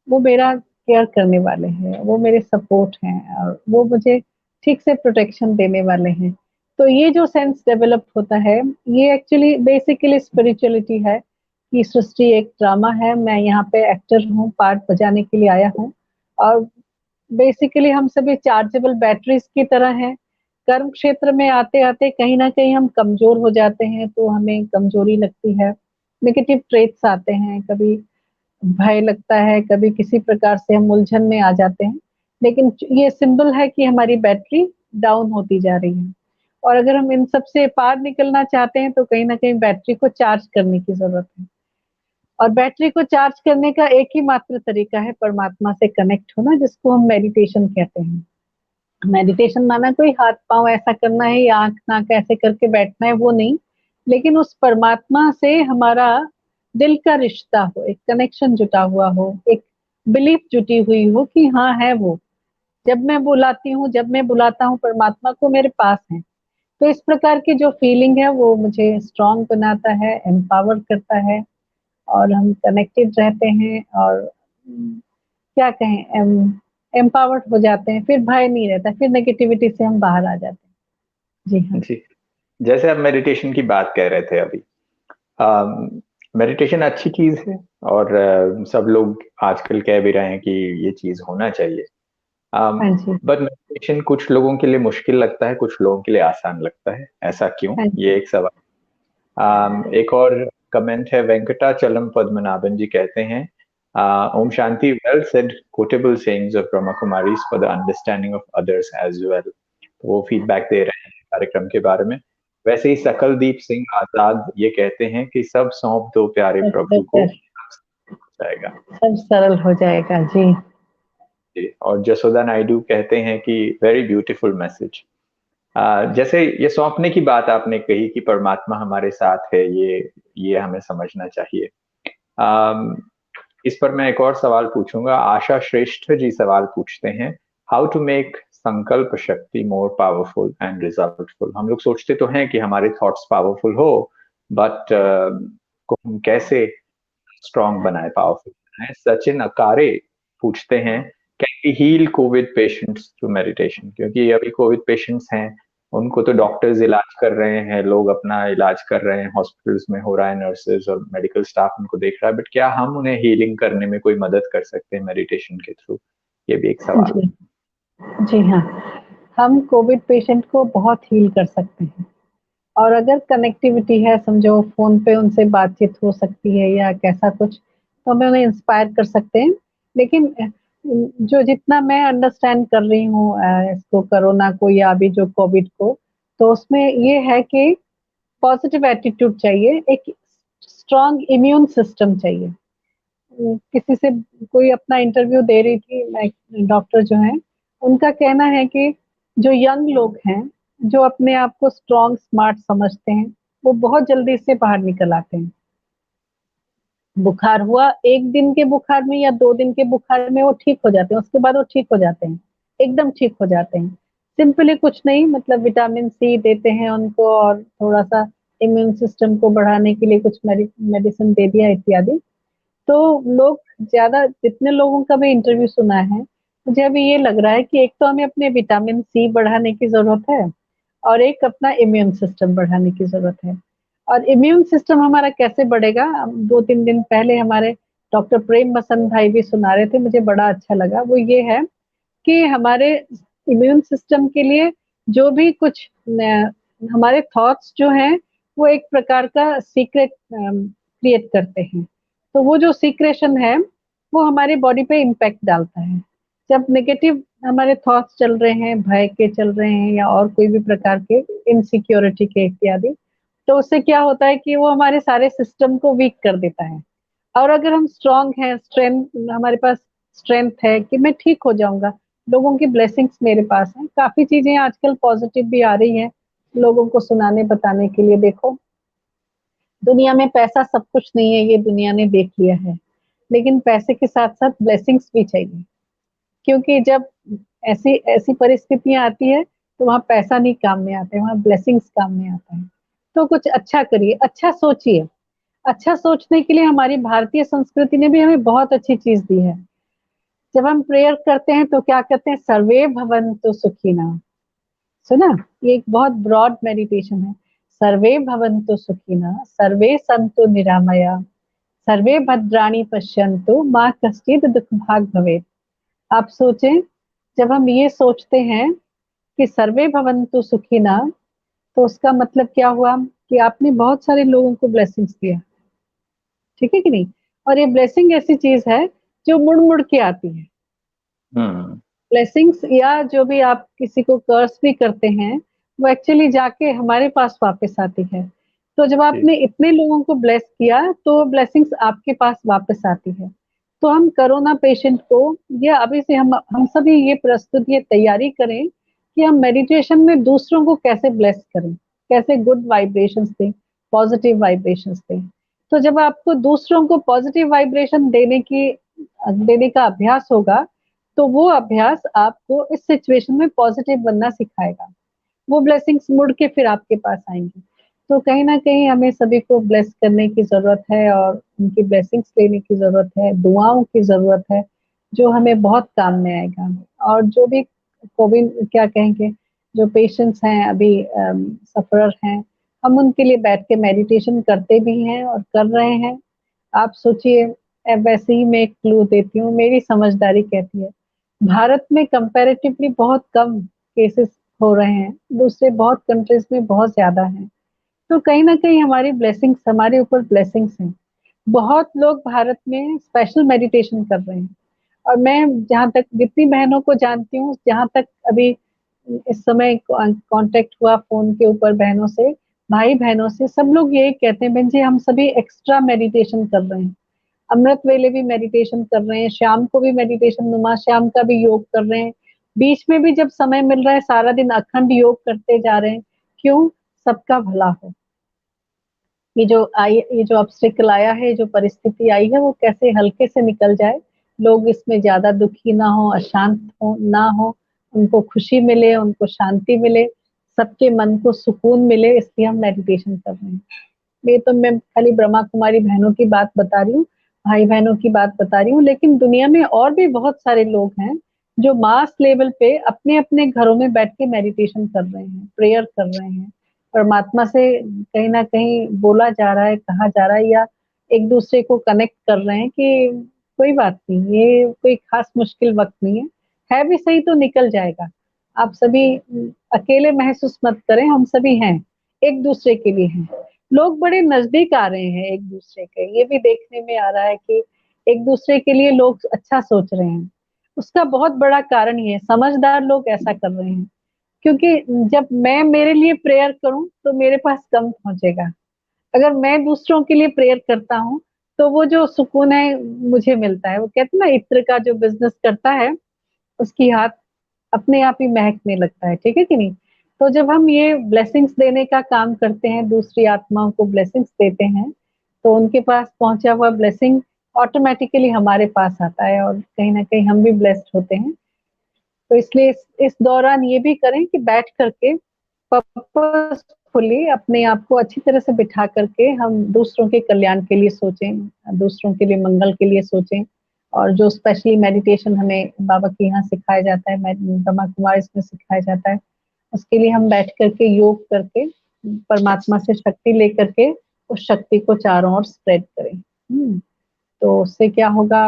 वो मेरा केयर करने वाले हैं, वो मेरे सपोर्ट हैं और वो मुझे ठीक से प्रोटेक्शन देने वाले हैं। तो ये जो सेंस डेवलप होता है, ये एक्चुअली बेसिकली स्पिरिचुअलिटी है कि सृष्टि एक ड्रामा है, मैं यहाँ पे एक्टर हूँ, पार्ट बजाने के लिए आया हूँ। और बेसिकली हम सभी चार्जेबल बैटरीज की तरह हैं। कर्म क्षेत्र में आते आते कहीं ना कहीं हम कमजोर हो जाते हैं, तो हमें कमजोरी लगती है, नेगेटिव ट्रेट्स आते हैं, कभी भय लगता है, कभी किसी प्रकार से हम उलझन में आ जाते हैं। लेकिन ये सिंबल है कि हमारी बैटरी डाउन होती जा रही है, और अगर हम इन सब से पार निकलना चाहते हैं, तो कहीं ना कहीं बैटरी को चार्ज करने की जरूरत है। और बैटरी को चार्ज करने का एक ही मात्र तरीका है परमात्मा से कनेक्ट होना, जिसको हम मेडिटेशन कहते हैं। मेडिटेशन माना कोई हाथ पांव ऐसा करना है या आंख नाक ऐसे करके बैठना है, वो नहीं। लेकिन उस परमात्मा से हमारा दिल का रिश्ता हो, एक कनेक्शन जुटा हुआ हो, एक बिलीफ जुटी हुई हो कि हाँ है वो। जब मैं बुलाती हूँ, जब मैं बुलाता हूँ परमात्मा को, मेरे पास है। तो इस प्रकार की जो फीलिंग है, वो मुझे स्ट्रांग बनाता है, एम्पावर करता है, और हम कनेक्टेड रहते हैं और क्या कहें, एम्पावर्ड हो जाते हैं। फिर भय नहीं रहता, फिर नेगेटिविटी से हम बाहर आ जाते हैं। जी हाँ। जी, जैसे आप मेडिटेशन की बात कह रहे थे अभी, मेडिटेशन अच्छी चीज है और सब लोग आजकल कह भी रहे हैं कि ये चीज होना चाहिए। हाँ जी, बट मेडिटेशन कुछ लोगों के लिए मुश्किल लगता है, कुछ लोगों के लिए आसान लगता है, ऐसा क्यों? हाँ जी। ये एक सवाल। एक और कमेंट है, वेंकटाचलम पद्मनाभन जी कहते हैं, ओम शांति, well said quotable sayings of Brahma Kumaris for the understanding of others as well. तो वो फीडबैक दे रहे हैं कार्यक्रम के बारे में। वैसे ही सकलदीप सिंह आजाद ये कहते हैं कि सब सौंप दो प्यारे बस प्रभु को, बस, हो जाएगा। सब सरल हो जाएगा जी। जी, और जसोदा नायडू कहते हैं कि वेरी ब्यूटीफुल मैसेज। जैसे ये सौंपने की बात आपने कही कि परमात्मा हमारे साथ है, ये हमें समझना चाहिए। अम, इस पर मैं एक और सवाल पूछूंगा। आशा श्रेष्ठ जी सवाल पूछते हैं, हाउ टू मेक संकल्प शक्ति मोर पावरफुल एंड रिजल्टफुल। हम लोग सोचते तो हैं कि हमारे थॉट्स पावरफुल हो, बट को हम कैसे स्ट्रांग बनाए, पावरफुल बनाए? सचिन अकारे पूछते हैं, can we heal covid patients through meditation? क्योंकि अभी कोविड पेशेंट्स हैं, उनको तो डॉक्टर्स इलाज कर रहे हैं, लोग अपना इलाज कर रहे हैं, हॉस्पिटल्स में हो रहा है, नर्सेज और मेडिकल स्टाफ उनको देख रहा है, बट क्या हम उन्हें हीलिंग करने में कोई मदद कर सकते हैं मेडिटेशन के थ्रू? ये भी एक सवाल जी, जी हाँ, हम कोविड पेशेंट को बहुत हील कर सकते हैं। और अगर कनेक्टिविटी है, समझो फ़ोन पे उनसे बातचीत हो सकती है या कैसा कुछ, तो हमें उन्हें इंस्पायर कर सकते हैं। लेकिन जो जितना मैं अंडरस्टैंड कर रही हूँ इसको, कोरोना को या अभी जो कोविड को, तो उसमें ये है कि पॉजिटिव एटीट्यूड चाहिए, एक स्ट्रॉन्ग इम्यून सिस्टम चाहिए। किसी से कोई अपना इंटरव्यू दे रही थी, मैं डॉक्टर जो हैं, उनका कहना है कि जो यंग लोग हैं, जो अपने आप को स्ट्रॉन्ग, स्मार्ट समझते हैं, वो बहुत जल्दी इससे बाहर निकल आते हैं। बुखार हुआ, 1 दिन के बुखार में या 2 दिन के बुखार में वो ठीक हो जाते हैं, उसके बाद वो ठीक हो जाते हैं, एकदम ठीक हो जाते हैं। सिंपली कुछ नहीं, मतलब विटामिन सी देते हैं उनको और थोड़ा-सा इम्यून सिस्टम को बढ़ाने के लिए कुछ मेडिसिन दे दिया इत्यादि। तो लोग ज़्यादा, जितने लोगों का मैं इंटरव्यू सुना है, मुझे अभी ये लग रहा है कि एक तो हमें अपने विटामिन सी बढ़ाने की ज़रूरत है और एक अपना इम्यून सिस्टम बढ़ाने की ज़रूरत है। और इम्यून सिस्टम हमारा कैसे बढ़ेगा? 2-3 दिन पहले हमारे डॉक्टर प्रेम बसंत भाई भी सुना रहे थे, मुझे बड़ा अच्छा लगा। वो ये है कि हमारे इम्यून सिस्टम के लिए जो भी कुछ न हमारे थॉट्स जो हैं, वो एक प्रकार का सीक्रेट क्रिएट करते हैं। तो वो जो सीक्रेशन है, वो हमारी बॉडी पे इम्पैक्ट डालता है। जब नेगेटिव हमारे थॉट्स चल रहे हैं, भय के चल रहे हैं या और कोई भी प्रकार के, इनसिक्योरिटी के इत्यादि, तो उससे क्या होता है कि वो हमारे सारे सिस्टम को वीक कर देता है। और अगर हम स्ट्रॉन्ग हैं, स्ट्रेंथ हमारे पास स्ट्रेंथ है कि मैं ठीक हो जाऊँगा, लोगों की ब्लेसिंग्स मेरे पास हैं, काफ़ी चीज़ें आजकल पॉज़िटिव भी आ रही हैं, लोगों को सुनाने बताने के लिए। देखो, दुनिया में पैसा सब कुछ नहीं है, ये दुनिया ने देख लिया है, लेकिन पैसे के साथ-साथ ब्लेसिंग्स भी चाहिए, क्योंकि जब ऐसी ऐसी परिस्थितियाँ आती हैं, तो वहाँ पैसा नहीं काम में आता है, वहाँ ब्लेसिंग्स काम में आता है। तो कुछ अच्छा करिए, अच्छा सोचिए। अच्छा सोचने के लिए हमारी भारतीय संस्कृति ने भी हमें बहुत अच्छी चीज़ दी है। जब हम प्रेयर करते हैं तो क्या कहते हैं, सर्वे भवन्तु सुखिनः, सुना? ये एक बहुत ब्रॉड मेडिटेशन है। सर्वे भवन्तु सुखिनः, सर्वे सन्तु निरामया, सर्वे भद्राणि पश्यन्तु, मा कश्चित् दुःखभाग् भवेत्। आप सोचें, जब हम ये सोचते हैं कि सर्वे भवन्तु सुखिनः, तो उसका मतलब क्या हुआ कि आपने बहुत सारे लोगों को ब्लेसिंग्स दिया, ठीक है कि नहीं? और ये ब्लेसिंग ऐसी चीज़ है जो मुड़-मुड़ के आती है। हम्म। ब्लेसिंग्स या जो भी आप किसी को कर्स भी करते हैं, वो एक्चुअली जाके हमारे पास वापस आती है। तो जब जी। आपने इतने लोगों को ब्लेस किया, तो ब्लेसिंग्स आपके पास वापस आती है। तो हम कोरोना पेशेंट को, या अभी से हम सभी ये प्रस्तुत, ये तैयारी करें कि हम मेडिटेशन में दूसरों को कैसे ब्लेस करें, कैसे गुड वाइब्रेशंस दें, पॉजिटिव वाइब्रेशंस दें। तो जब आपको दूसरों को पॉजिटिव वाइब्रेशन देने का अभ्यास होगा, तो वो अभ्यास आपको इस सिचुएशन में पॉजिटिव बनना सिखाएगा। वो ब्लेसिंग्स मुड़ के फिर आपके पास आएँगी। तो कहीं न कहीं हमें सभी को ब्लेस करने की ज़रूरत है और उनकी ब्लेसिंग्स लेने की ज़रूरत है, दुआओं की ज़रूरत है, जो हमें बहुत काम में आएगा। और जो भी कोविड क्या कहेंगे, जो पेशेंट्स हैं अभी सफ़रर हैं, हम उनके लिए बैठ के मेडिटेशन करते भी हैं और कर रहे हैं। आप सोचिए, वैसे ही मैं एक क्लू देती हूँ, मेरी समझदारी कहती है, भारत में कंपैरेटिवली बहुत कम केसेस हो रहे हैं, दूसरे बहुत कंट्रीज में बहुत ज्यादा हैं। तो कहीं ना कहीं हमारी ब्लेसिंग्स, हमारे ऊपर ब्लेसिंग्स हैं। बहुत लोग भारत में स्पेशल मेडिटेशन कर रहे हैं, और मैं जहाँ तक जितनी बहनों को जानती हूँ, जहाँ तक अभी इस समय कांटेक्ट हुआ फोन के ऊपर बहनों से, भाई बहनों से, सब लोग यही कहते हैं, बहन जी हम सभी एक्स्ट्रा मेडिटेशन कर रहे हैं। अमृत वेले भी मेडिटेशन कर रहे हैं, शाम को भी मेडिटेशन, नुमा शाम का भी योग कर रहे हैं, बीच में भी जब समय मिल रहा है सारा दिन अखंड योग करते जा रहे हैं। क्यों? सबका भला हो। ये जो ऑब्स्टिकल आया है, जो परिस्थिति आई है, वो कैसे हल्के से निकल जाए, लोग इसमें ज्यादा दुखी ना हो, अशांत हो ना हो, उनको खुशी मिले, उनको शांति मिले, सबके मन को सुकून मिले, इसलिए हम मेडिटेशन कर रहे हैं। ये तो मैं खाली ब्रह्मा कुमारी बहनों की बात बता रही हूँ, भाई बहनों की बात बता रही हूँ, लेकिन दुनिया में और भी बहुत सारे लोग हैं जो मास लेवल पे अपने अपने घरों में बैठ के मेडिटेशन कर रहे हैं, प्रेयर कर रहे हैं, परमात्मा से कहीं ना कहीं बोला जा रहा है, कहा जा रहा है, या एक दूसरे को कनेक्ट कर रहे हैं कि कोई बात नहीं, ये कोई खास मुश्किल वक्त नहीं है भी सही तो निकल जाएगा। आप सभी अकेले महसूस मत करें, हम सभी हैं, एक दूसरे के लिए हैं। लोग बड़े नजदीक आ रहे हैं एक दूसरे के, ये भी देखने में आ रहा है कि एक दूसरे के लिए लोग अच्छा सोच रहे हैं। उसका बहुत बड़ा कारण ये है, समझदार लोग ऐसा कर रहे हैं, क्योंकि जब मैं मेरे लिए प्रेयर करूं तो मेरे पास कम पहुंचेगा। अगर मैं दूसरों के लिए प्रेयर करता हूं तो वो जो सुकून है मुझे मिलता है। वो कहते हैं ना, इत्र का जो बिजनेस करता है उसकी हाथ अपने आप ही महकने लगता है, ठीक है कि नहीं? तो जब हम ये ब्लेसिंग्स देने का काम करते हैं, दूसरी आत्माओं को ब्लेसिंग्स देते हैं, तो उनके पास पहुंचा हुआ ब्लेसिंग ऑटोमेटिकली हमारे पास आता है, और कहीं ना कहीं हम भी ब्लेस्ड होते हैं। तो इसलिए इस दौरान ये भी करें कि बैठ करके पर्पसफुली अपने आप को अच्छी तरह से बिठा करके हम दूसरों के कल्याण के लिए सोचें, दूसरों के लिए मंगल के लिए सोचें। और जो स्पेशली मेडिटेशन हमें बाबा के यहाँ सिखाया जाता है, ब्रह्मा कुमार इसमें सिखाया जाता है, उसके लिए हम बैठ करके योग करके परमात्मा से शक्ति लेकर के उस शक्ति को चारों ओर स्प्रेड करें। तो उससे क्या होगा,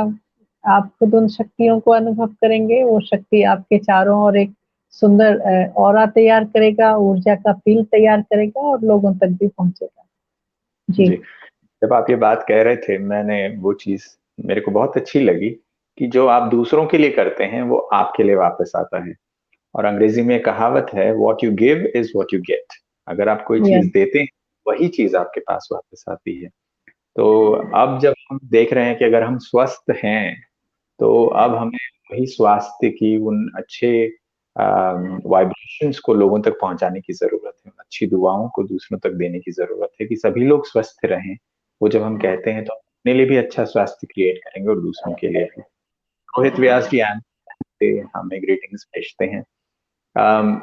आप खुद उन शक्तियों को अनुभव करेंगे, वो शक्ति आपके चारों ओर एक सुंदर ऑरा तैयार करेगा, ऊर्जा का फील्ड तैयार करेगा, और लोगों तक भी पहुंचेगा। जी जी, जब आप ये बात कह रहे थे, मैंने वो चीज मेरे को बहुत अच्छी लगी कि जो आप दूसरों के लिए करते हैं वो आपके लिए वापस आता है। और अंग्रेजी में कहावत है, what you give is what you get. अगर आप कोई यस चीज देते हैं वही चीज आपके पास वापस आती है। तो अब जब हम देख रहे हैं कि अगर हम स्वस्थ हैं तो अब हमें वही स्वास्थ्य की उन अच्छे वाइब्रेशंस को लोगों तक पहुंचाने की जरूरत है, उन अच्छी दुआओं को दूसरों तक देने की जरूरत है कि सभी लोग स्वस्थ रहें। वो जब हम कहते हैं तो अपने लिए भी अच्छा स्वास्थ्य क्रिएट करेंगे और दूसरों के लिए भी। रोहित व्यास जी आन से हमें ग्रीटिंग्स भेजते हैं। अम,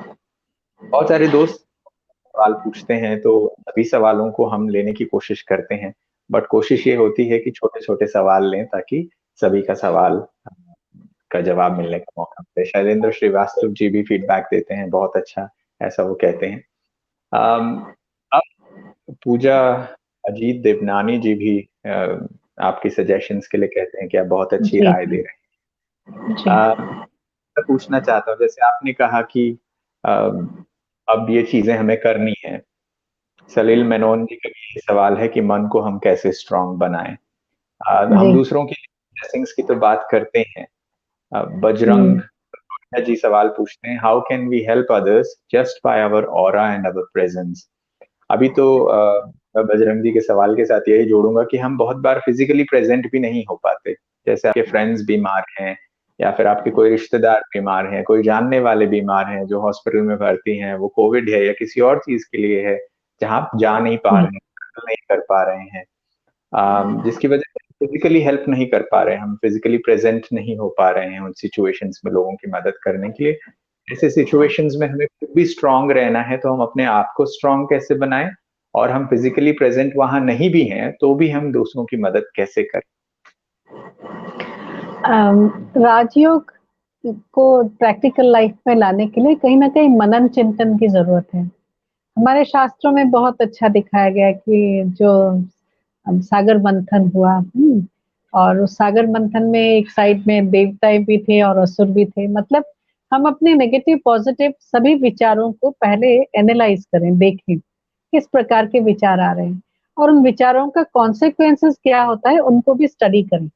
बहुत सारे दोस्त सवाल पूछते हैं तो सभी सवालों को हम लेने की कोशिश करते हैं, बट कोशिश ये होती है कि छोटे छोटे सवाल लें ताकि सभी का सवाल का जवाब मिलने का मौका मिले। शैलेंद्र श्रीवास्तव जी भी फीडबैक देते हैं, बहुत अच्छा, ऐसा वो कहते हैं। अब पूजा अजीत देवनानी जी भी आपकी सजेशंस के लिए कहते हैं कि आप बहुत अच्छी जी राय दे रहे जी हैं। मैं पूछना चाहता हूँ, जैसे आपने कहा कि अ, अब ये चीजें हमें करनी है। सलील मेनन जी का भी यही सवाल है कि मन को हम कैसे स्ट्रांग बनाएं। हम जी। दूसरों की ब्लेसिंग्स की तो बात करते हैं। बजरंग हम्म जी सवाल पूछते हैं, how can we help others just by our aura and our presence. अभी तो मैं बजरंग जी के सवाल के साथ यही जोड़ूंगा कि हम बहुत बार फिजिकली प्रेजेंट भी नहीं हो पाते। जैसे आपके फ्रेंड्स बीमार हैं या फिर आपके कोई रिश्तेदार बीमार हैं, कोई जानने वाले बीमार हैं जो हॉस्पिटल में भर्ती हैं, वो कोविड है या किसी और चीज के लिए है जहां आप जा नहीं पा रहे हैं, नहीं कर पा रहे हैं, जिसकी वजह से फिजिकली हेल्प नहीं कर पा रहे हैं, हम फिजिकली प्रेजेंट नहीं हो पा रहे हैं उन सिचुएशंस में लोगों की मदद करने के लिए। ऐसे सिचुएशंस में हमें खुद भी स्ट्रांग रहना है, तो हम अपने आप को स्ट्रांग कैसे बनाएं, और हम फिजिकली प्रेजेंट वहां नहीं भी हैं तो भी हम दूसरों की मदद कैसे करें। राजयोग को प्रैक्टिकल लाइफ में लाने के लिए कहीं ना कहीं मनन चिंतन की जरूरत है। हमारे शास्त्रों में बहुत अच्छा दिखाया गया है कि जो सागर मंथन हुआ, और उस सागर मंथन में एक साइड में देवताएं भी थे और असुर भी थे। मतलब हम अपने नेगेटिव पॉजिटिव सभी विचारों को पहले एनालाइज करें, देखें किस प्रकार के विचार आ रहे हैं और उन विचारों का कॉन्सिक्वेंसेस क्या होता है उनको भी स्टडी करें।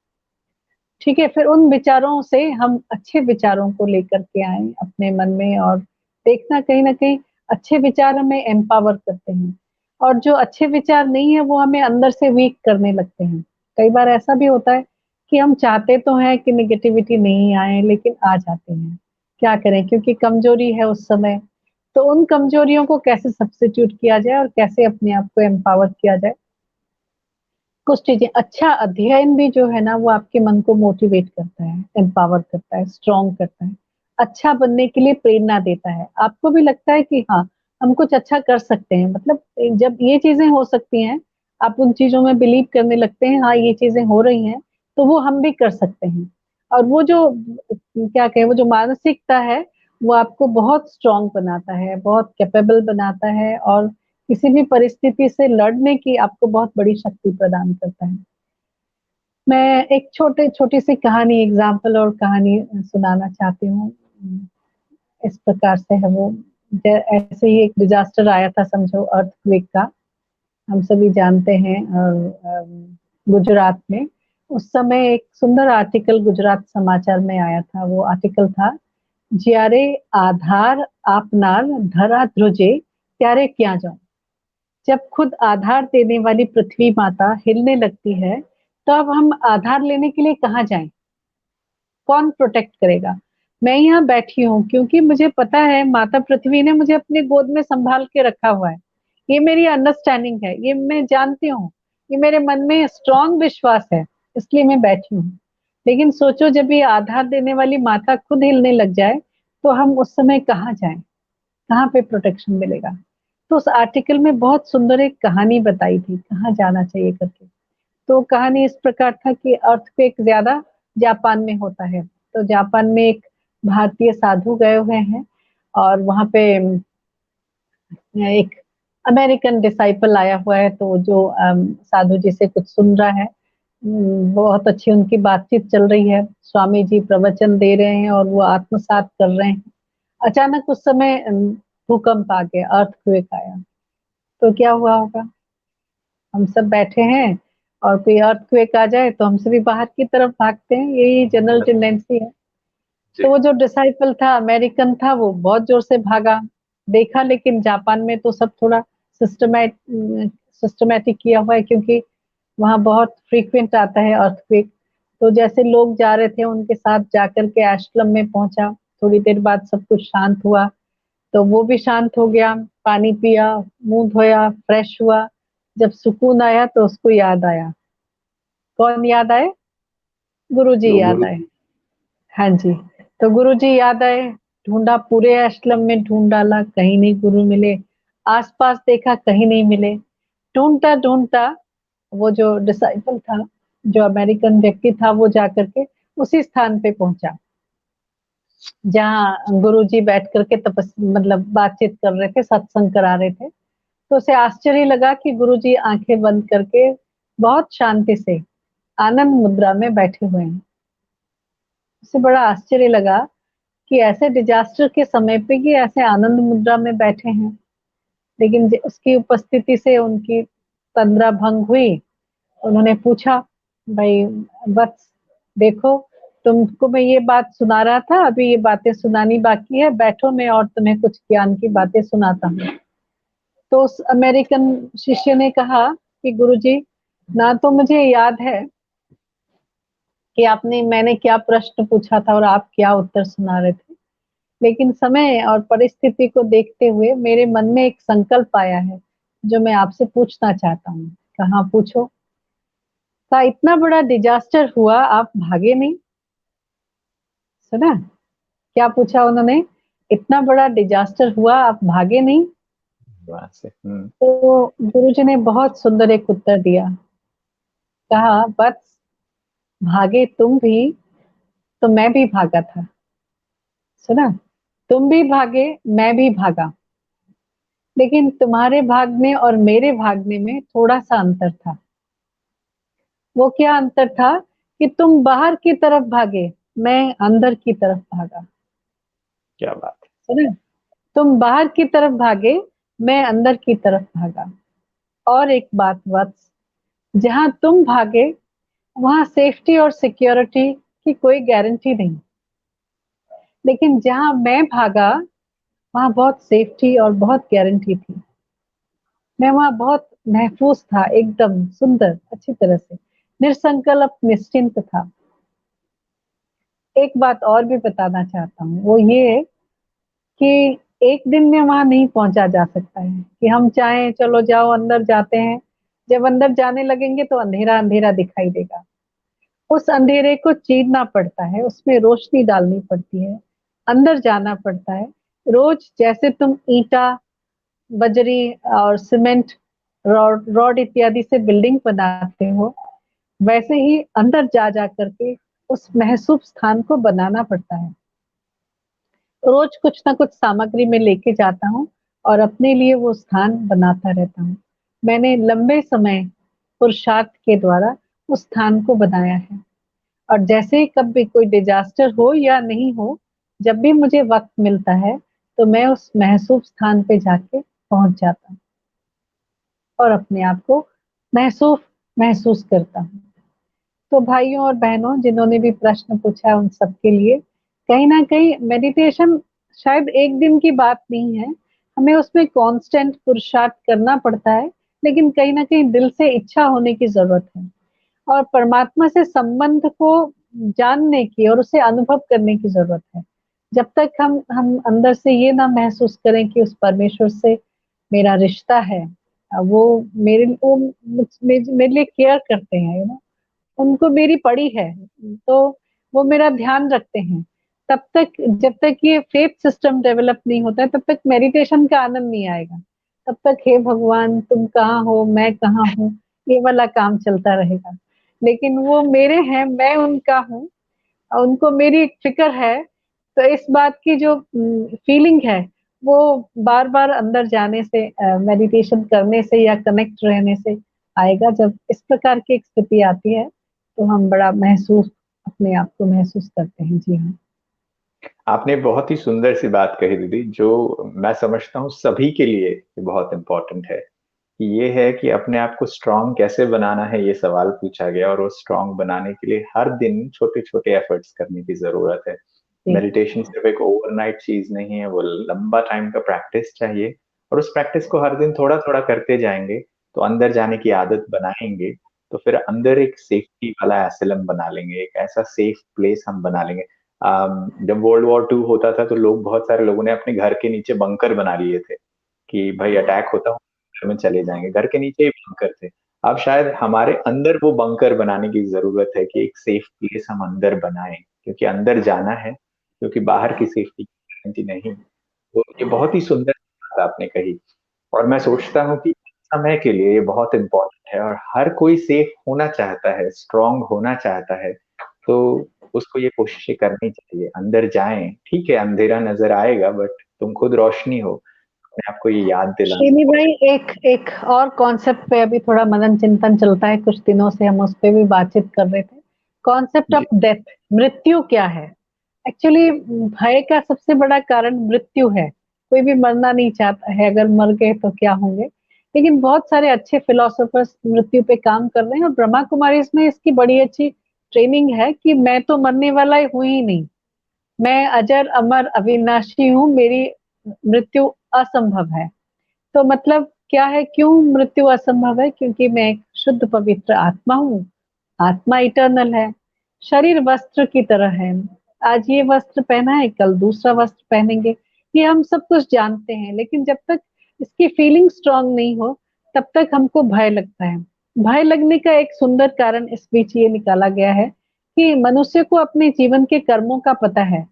ठीक है, फिर उन विचारों से हम अच्छे विचारों को लेकर के आए अपने मन में और देखना कहीं ना कहीं अच्छे विचार हमें एम्पावर करते हैं और जो अच्छे विचार नहीं है वो हमें अंदर से वीक करने लगते हैं। कई बार ऐसा भी होता है कि हम चाहते तो हैं कि नेगेटिविटी नहीं आए लेकिन आ जाते हैं। क्या करें, क्योंकि कमजोरी है उस समय। तो उन कमजोरियों को कैसे सब्स्टिट्यूट किया जाए और कैसे अपने आप को एम्पावर किया जाए। कुछ चीजें, अच्छा अध्ययन भी जो है ना वो आपके मन को मोटिवेट करता है, एम्पावर करता है, स्ट्रॉन्ग करता है, अच्छा बनने के लिए प्रेरणा देता है। आपको भी लगता है कि हाँ, हम कुछ अच्छा कर सकते हैं। मतलब जब ये चीजें हो सकती हैं, आप उन चीजों में बिलीव करने लगते हैं, हाँ ये चीजें हो रही हैं, तो वो हम भी कर सकते हैं। और वो जो क्या कहें, वो जो मानसिकता है, वो आपको बहुत स्ट्रॉन्ग बनाता है, बहुत कैपेबल बनाता है और किसी भी परिस्थिति से लड़ने की आपको बहुत बड़ी शक्ति प्रदान करता है। मैं एक छोटी सी कहानी, एग्जाम्पल और कहानी सुनाना चाहती हूँ। इस प्रकार से है वो। ऐसे ही एक डिजास्टर आया था, समझो अर्थक्वेक का, हम सभी जानते हैं। गुजरात में उस समय एक सुंदर आर्टिकल गुजरात समाचार में आया था। वो आर्टिकल था, ज्यारे आधार आपनार धरा ध्रुजे त्यारे क्या जाऊं। जब खुद आधार देने वाली पृथ्वी माता हिलने लगती है, तो अब हम आधार लेने के लिए कहाँ जाएं? कौन प्रोटेक्ट करेगा? मैं यहाँ बैठी हूँ क्योंकि मुझे पता है माता पृथ्वी ने मुझे अपने गोद में संभाल के रखा हुआ है। ये मेरी अंडरस्टैंडिंग है, ये मैं जानती हूँ, ये मेरे मन में स्ट्रॉन्ग विश्वास है, इसलिए मैं बैठी हूँ। लेकिन सोचो, जब ये आधार देने वाली माता खुद हिलने लग जाए, तो हम उस समय कहाँ जाएं? कहाँ पे प्रोटेक्शन मिलेगा? तो उस आर्टिकल में बहुत सुंदर एक कहानी बताई थी, कहाँ जाना चाहिए करके। तो कहानी इस प्रकार था कि अर्थक्वेक ज्यादा जापान में होता है। तो जापान में एक भारतीय साधु गए हुए हैं और वहां पे एक अमेरिकन डिसाइपल आया हुआ है। तो जो साधु जी से कुछ सुन रहा है, बहुत अच्छी उनकी बातचीत चल रही है, स्वामी जी प्रवचन दे रहे हैं और वो आत्मसात कर रहे हैं। अचानक उस समय भूकंप आ गया, अर्थक्वेक आया। तो क्या हुआ होगा? हम सब बैठे हैं और कोई अर्थक्वेक आ जाए तो हम सभी बाहर की तरफ भागते हैं, यही जनरल टेंडेंसी है। तो वो जो डिसाइपल था, अमेरिकन था, वो बहुत जोर से भागा, देखा, लेकिन जापान में तो सब थोड़ा सिस्टमैटिक किया हुआ है, क्योंकि वहाँ बहुत फ्रीक्वेंट आता है अर्थक्वेक। तो जैसे लोग जा रहे थे उनके साथ जाकर के आश्रम में पहुंचा। थोड़ी देर बाद सब कुछ शांत हुआ, तो वो भी शांत हो गया, पानी पिया, मुंह धोया, फ्रेश हुआ। जब सुकून आया तो उसको याद आया। कौन याद आए? गुरुजी जो याद गुरु। आए। हाँ जी। तो गुरुजी याद आए। ढूंढा, पूरे आश्रम में ढूंढ डाला, कहीं नहीं गुरु मिले। आसपास देखा, कहीं नहीं मिले। ढूंढता ढूंढता वो जो डिसाइपल था, जो अमेरिकन व्यक्ति था, वो जाकर के उसी स्थान पे पहुंचा जहाँ गुरुजी बैठ करके मतलब बातचीत कर रहे थे, सत्संग करा रहे थे। तो उसे आश्चर्य लगा कि गुरुजी आंखें बंद करके बहुत शांति से आनंद मुद्रा में बैठे हुए हैं। उसे बड़ा आश्चर्य लगा कि ऐसे डिजास्टर के समय पे ये ऐसे आनंद मुद्रा में बैठे हैं। लेकिन उसकी उपस्थिति से उनकी तंद्रा भंग हुई। उन्होंने पूछा, भाई वत्स, देखो, तुमको मैं ये बात सुना रहा था, अभी ये बातें सुनानी बाकी है, बैठो, मैं और तुम्हें कुछ ज्ञान की बातें सुनाता हूँ। तो उस अमेरिकन शिष्य ने कहा कि गुरुजी, ना तो मुझे याद है कि मैंने क्या प्रश्न पूछा था और आप क्या उत्तर सुना रहे थे, लेकिन समय और परिस्थिति को देखते हुए मेरे मन में एक संकल्प आया है जो मैं आपसे पूछना चाहता हूँ। कहा, पूछो। कहा, इतना बड़ा डिजास्टर हुआ, आप भागे नहीं? सुना क्या पूछा उन्होंने? इतना बड़ा डिजास्टर हुआ, आप भागे नहीं? वहां से तो गुरुजी ने बहुत सुंदर एक उत्तर दिया। कहा, बस भागे तुम भी, तो मैं भी भागा था। सुना, तुम भी भागे, मैं भी भागा, लेकिन तुम्हारे भागने और मेरे भागने में थोड़ा सा अंतर था। वो क्या अंतर था कि तुम बाहर की तरफ भागे, मैं अंदर की तरफ भागा। क्या बात है। सुना? तुम बाहर की तरफ भागे, मैं अंदर की तरफ भागा। और एक बात वत्स, जहाँ तुम भागे वहाँ सेफ्टी और सिक्योरिटी की कोई गारंटी नहीं, लेकिन जहाँ मैं भागा वहाँ बहुत सेफ्टी और बहुत गारंटी थी। मैं वहाँ बहुत महफूज था, एकदम सुंदर, अच्छी तरह से निसंकल्प निश्चिंत था। एक बात और भी बताना चाहता हूँ, वो ये कि एक दिन में वहाँ नहीं पहुँचा जा सकता है कि हम चाहें चलो जाओ अंदर जाते हैं, जब अंदर जाने लगेंगे तो अंधेरा अंधेरा दिखाई देगा। उस अंधेरे को चीरना पड़ता है, उसमें रोशनी डालनी पड़ती है, अंदर जाना पड़ता है। रोज जैसे तुम ईंटा, बजरी और सीमेंट, रॉड रॉड इत्यादि से बिल्डिंग बनाते हो, वैसे ही अंदर जा जा करके उस महसूस स्थान को बनाना पड़ता है। रोज कुछ ना कुछ सामग्री में लेके जाता हूँ और अपने लिए वो स्थान बनाता रहता हूँ। मैंने लंबे समय पुरुषार्थ के द्वारा उस स्थान को बनाया है, और जैसे ही कभी कोई डिजास्टर हो या नहीं हो, जब भी मुझे वक्त मिलता है तो मैं उस महसूस स्थान पे जाके पहुंच जाता हूँ और अपने आप को महसूस महसूस करता हूँ। तो भाइयों और बहनों, जिन्होंने भी प्रश्न पूछा है उन सबके लिए कहीं ना कहीं मेडिटेशन शायद एक दिन की बात नहीं है, हमें उसमें कांस्टेंट पुरुषार्थ करना पड़ता है, लेकिन कहीं ना कहीं दिल से इच्छा होने की जरूरत है और परमात्मा से संबंध को जानने की और उसे अनुभव करने की जरूरत है। जब तक हम अंदर से ये ना महसूस करें कि उस परमेश्वर से मेरा रिश्ता है, वो मेरे लिए केयर करते हैं, उनको मेरी पड़ी है, तो वो मेरा ध्यान रखते हैं, तब तक, जब तक ये फेथ सिस्टम डेवलप नहीं होता है तब तक मेडिटेशन का आनंद नहीं आएगा। तब तक हे भगवान तुम कहाँ हो, मैं कहाँ हूँ, ये वाला काम चलता रहेगा। लेकिन वो मेरे हैं, मैं उनका हूँ, और उनको मेरी फिक्र है। तो इस बात की जो फीलिंग है वो बार बार अंदर जाने से, मेडिटेशन करने से या कनेक्ट रहने से आएगा। जब इस प्रकार की एक स्थिति आती है तो हम बड़ा महसूस, अपने आप को महसूस करते हैं। जी हाँ। आपने बहुत ही सुंदर सी बात कही दीदी, जो मैं समझता हूँ सभी के लिए ये बहुत इम्पोर्टेंट है। कि ये है कि अपने आप को स्ट्रांग कैसे बनाना है, ये सवाल पूछा गया, और वो स्ट्रांग बनाने के लिए हर दिन छोटे छोटे एफर्ट्स करने की जरूरत है। जी मेडिटेशन सिर्फ एक ओवरनाइट चीज नहीं है, वो लंबा टाइम का प्रैक्टिस चाहिए। और उस प्रैक्टिस को हर दिन थोड़ा थोड़ा करते जाएंगे, तो अंदर जाने की आदत बनाएंगे, तो फिर अंदर एक सेफ्टी वाला एसिलम बना लेंगे, एक ऐसा सेफ प्लेस हम बना लेंगे। जब वर्ल्ड वॉर 2 होता था तो बहुत सारे लोगों ने अपने घर के नीचे बंकर बना लिए थे कि भाई अटैक होता हो घर में चले जाएंगे, घर के नीचे ही बंकर थे। अब शायद हमारे अंदर वो बंकर बनाने की जरूरत है कि एक सेफ प्लेस हम अंदर बनाएं, क्योंकि अंदर जाना है, क्योंकि बाहर की सेफ्टी की गारंटी नहीं। तो ये बहुत ही सुंदर बात आपने कही, और मैं सोचता हूँ कि समय के लिए ये बहुत इम्पोर्टेंट है, और हर कोई सेफ होना चाहता है, स्ट्रांग होना चाहता है। तो उसको ये कोशिशें करनी चाहिए, अंदर जाएं। ठीक है, अंधेरा नजर आएगा, बट तुम खुद रोशनी हो, अपने आप को ये याद दिलाने की श्रीनी भाई, कोशिश। एक एक और कॉन्सेप्ट पे अभी थोड़ा मनन चिंतन चलता है, कुछ दिनों से हम उस पे भी बातचीत कर रहे थे। Concept of ji. डेथ, मृत्यु क्या है? एक्चुअली भय का सबसे बड़ा कारण मृत्यु है। कोई भी मरना नहीं चाहता है, अगर मर गए तो क्या होंगे। लेकिन बहुत सारे अच्छे फिलोसोफर्स मृत्यु पे काम कर रहे हैं, और ब्रह्मा कुमारी इसमें इसकी बड़ी अच्छी ट्रेनिंग है कि मैं तो मरने वाला हूँ ही नहीं, मैं अजर अमर अविनाशी हूँ, मेरी मृत्यु असंभव है। तो मतलब क्या है, क्यों मृत्यु असंभव है? क्योंकि मैं एक शुद्ध पवित्र आत्मा हूँ, आत्मा इटर्नल है। शरीर वस्त्र की तरह है, आज ये वस्त्र पहना है, कल दूसरा वस्त्र पहनेंगे। ये हम सब कुछ जानते हैं, लेकिन जब तक इसकी फीलिंग स्ट्रांग नहीं हो तब तक हमको भय लगता है। भय लगने का एक सुंदर कारण इस बीच ये निकाला गया है कि मनुष्य को अपने जीवन के कर्मों का पता है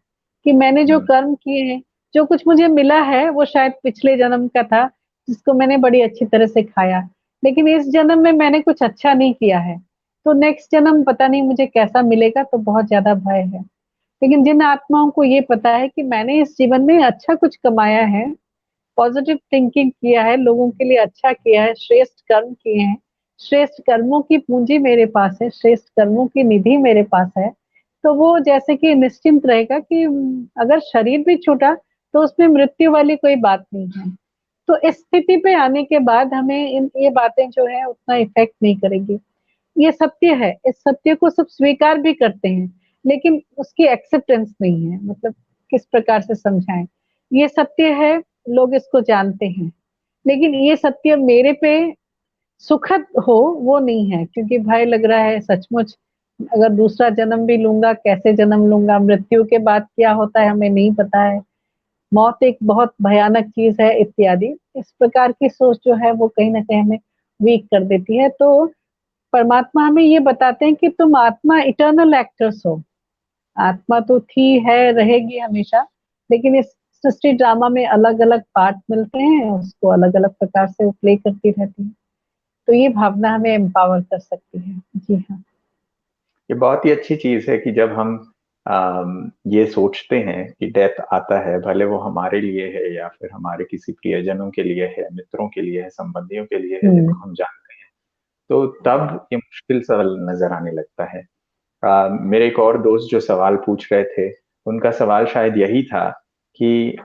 कि मैंने जो हम्म। कर्म किए हैं, जो कुछ मुझे मिला है वो शायद पिछले जन्म का था, जिसको मैंने बड़ी अच्छी तरह से खाया, लेकिन इस जन्म में मैंने कुछ अच्छा नहीं किया है, तो नेक्स्ट जन्म पता नहीं मुझे कैसा मिलेगा, तो बहुत ज्यादा भय है। लेकिन जिन आत्माओं को ये पता है कि मैंने इस जीवन में अच्छा कुछ कमाया है, पॉजिटिव थिंकिंग किया है, लोगों के लिए अच्छा किया है, श्रेष्ठ कर्म किए हैं, श्रेष्ठ कर्मों की पूंजी मेरे पास है, श्रेष्ठ कर्मों की निधि मेरे पास है, तो वो जैसे कि निश्चिंत रहेगा कि अगर शरीर भी छूटा तो उसमें मृत्यु वाली कोई बात नहीं है। तो इस स्थिति पे आने के बाद हमें इन ये बातें जो है उतना इफेक्ट नहीं करेगी। ये सत्य है, इस सत्य को सब स्वीकार भी करते हैं, लेकिन उसकी एक्सेप्टेंस नहीं है। मतलब किस प्रकार से समझाएं, ये सत्य है, लोग इसको जानते हैं, लेकिन ये सत्य मेरे पे सुखद हो वो नहीं है, क्योंकि भय लग रहा है सचमुच अगर दूसरा जन्म भी लूंगा कैसे जन्म लूंगा, मृत्यु के बाद क्या होता है हमें नहीं पता है, मौत एक बहुत भयानक चीज है इत्यादि। इस प्रकार की सोच जो है वो कहीं ना कहीं हमें वीक कर देती है। तो परमात्मा हमें ये बताते हैं कि तुम आत्मा इटर्नल एक्टर्स हो, आत्मा तो थी है रहेगी हमेशा, लेकिन इस सृष्टि ड्रामा में अलग अलग पार्ट मिलते हैं, उसको अलग अलग प्रकार से वो प्ले करती रहती है। तो ये भावना हमें एम्पावर कर सकती है। जी हाँ। ये बहुत ही अच्छी चीज है कि जब हम ये सोचते हैं कि डेथ आता है, भले वो हमारे लिए है या फिर हमारे किसी प्रियजनों के लिए है, मित्रों के लिए है, संबंधियों के लिए है हम्म। जिनको हम जानते हैं, तो तब ये मुश्किल सा नजर आने लगता है। मेरे एक और दोस्त जो सवाल पूछ रहे थे, उनका सवाल शायद यही था कि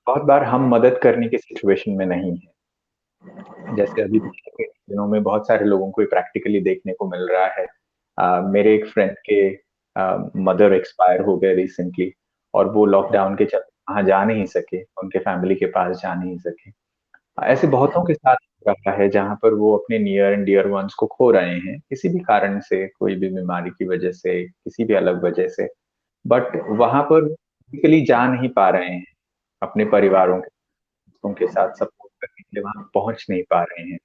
बहुत बार हम मदद करने की सिचुएशन में नहीं है। जैसे अभी पिछले कुछ दिनों में बहुत सारे लोगों को प्रैक्टिकली देखने को मिल रहा है। मेरे एक फ्रेंड के मदर एक्सपायर हो गए रिसेंटली, और वो लॉकडाउन के चलते वहां जा नहीं सके, उनके फैमिली के पास जा नहीं सके। ऐसे बहुतों के साथ हो रहा है जहां पर वो अपने नियर एंड डियर वंस को खो रहे हैं किसी भी कारण से, कोई भी बीमारी की वजह से, किसी भी अलग वजह से। बट वहां पर फिजिकली जा नहीं पा रहे हैं, अपने परिवारों के उनके साथ सपोर्ट करने के लिए वहां पहुंच नहीं पा रहे हैं।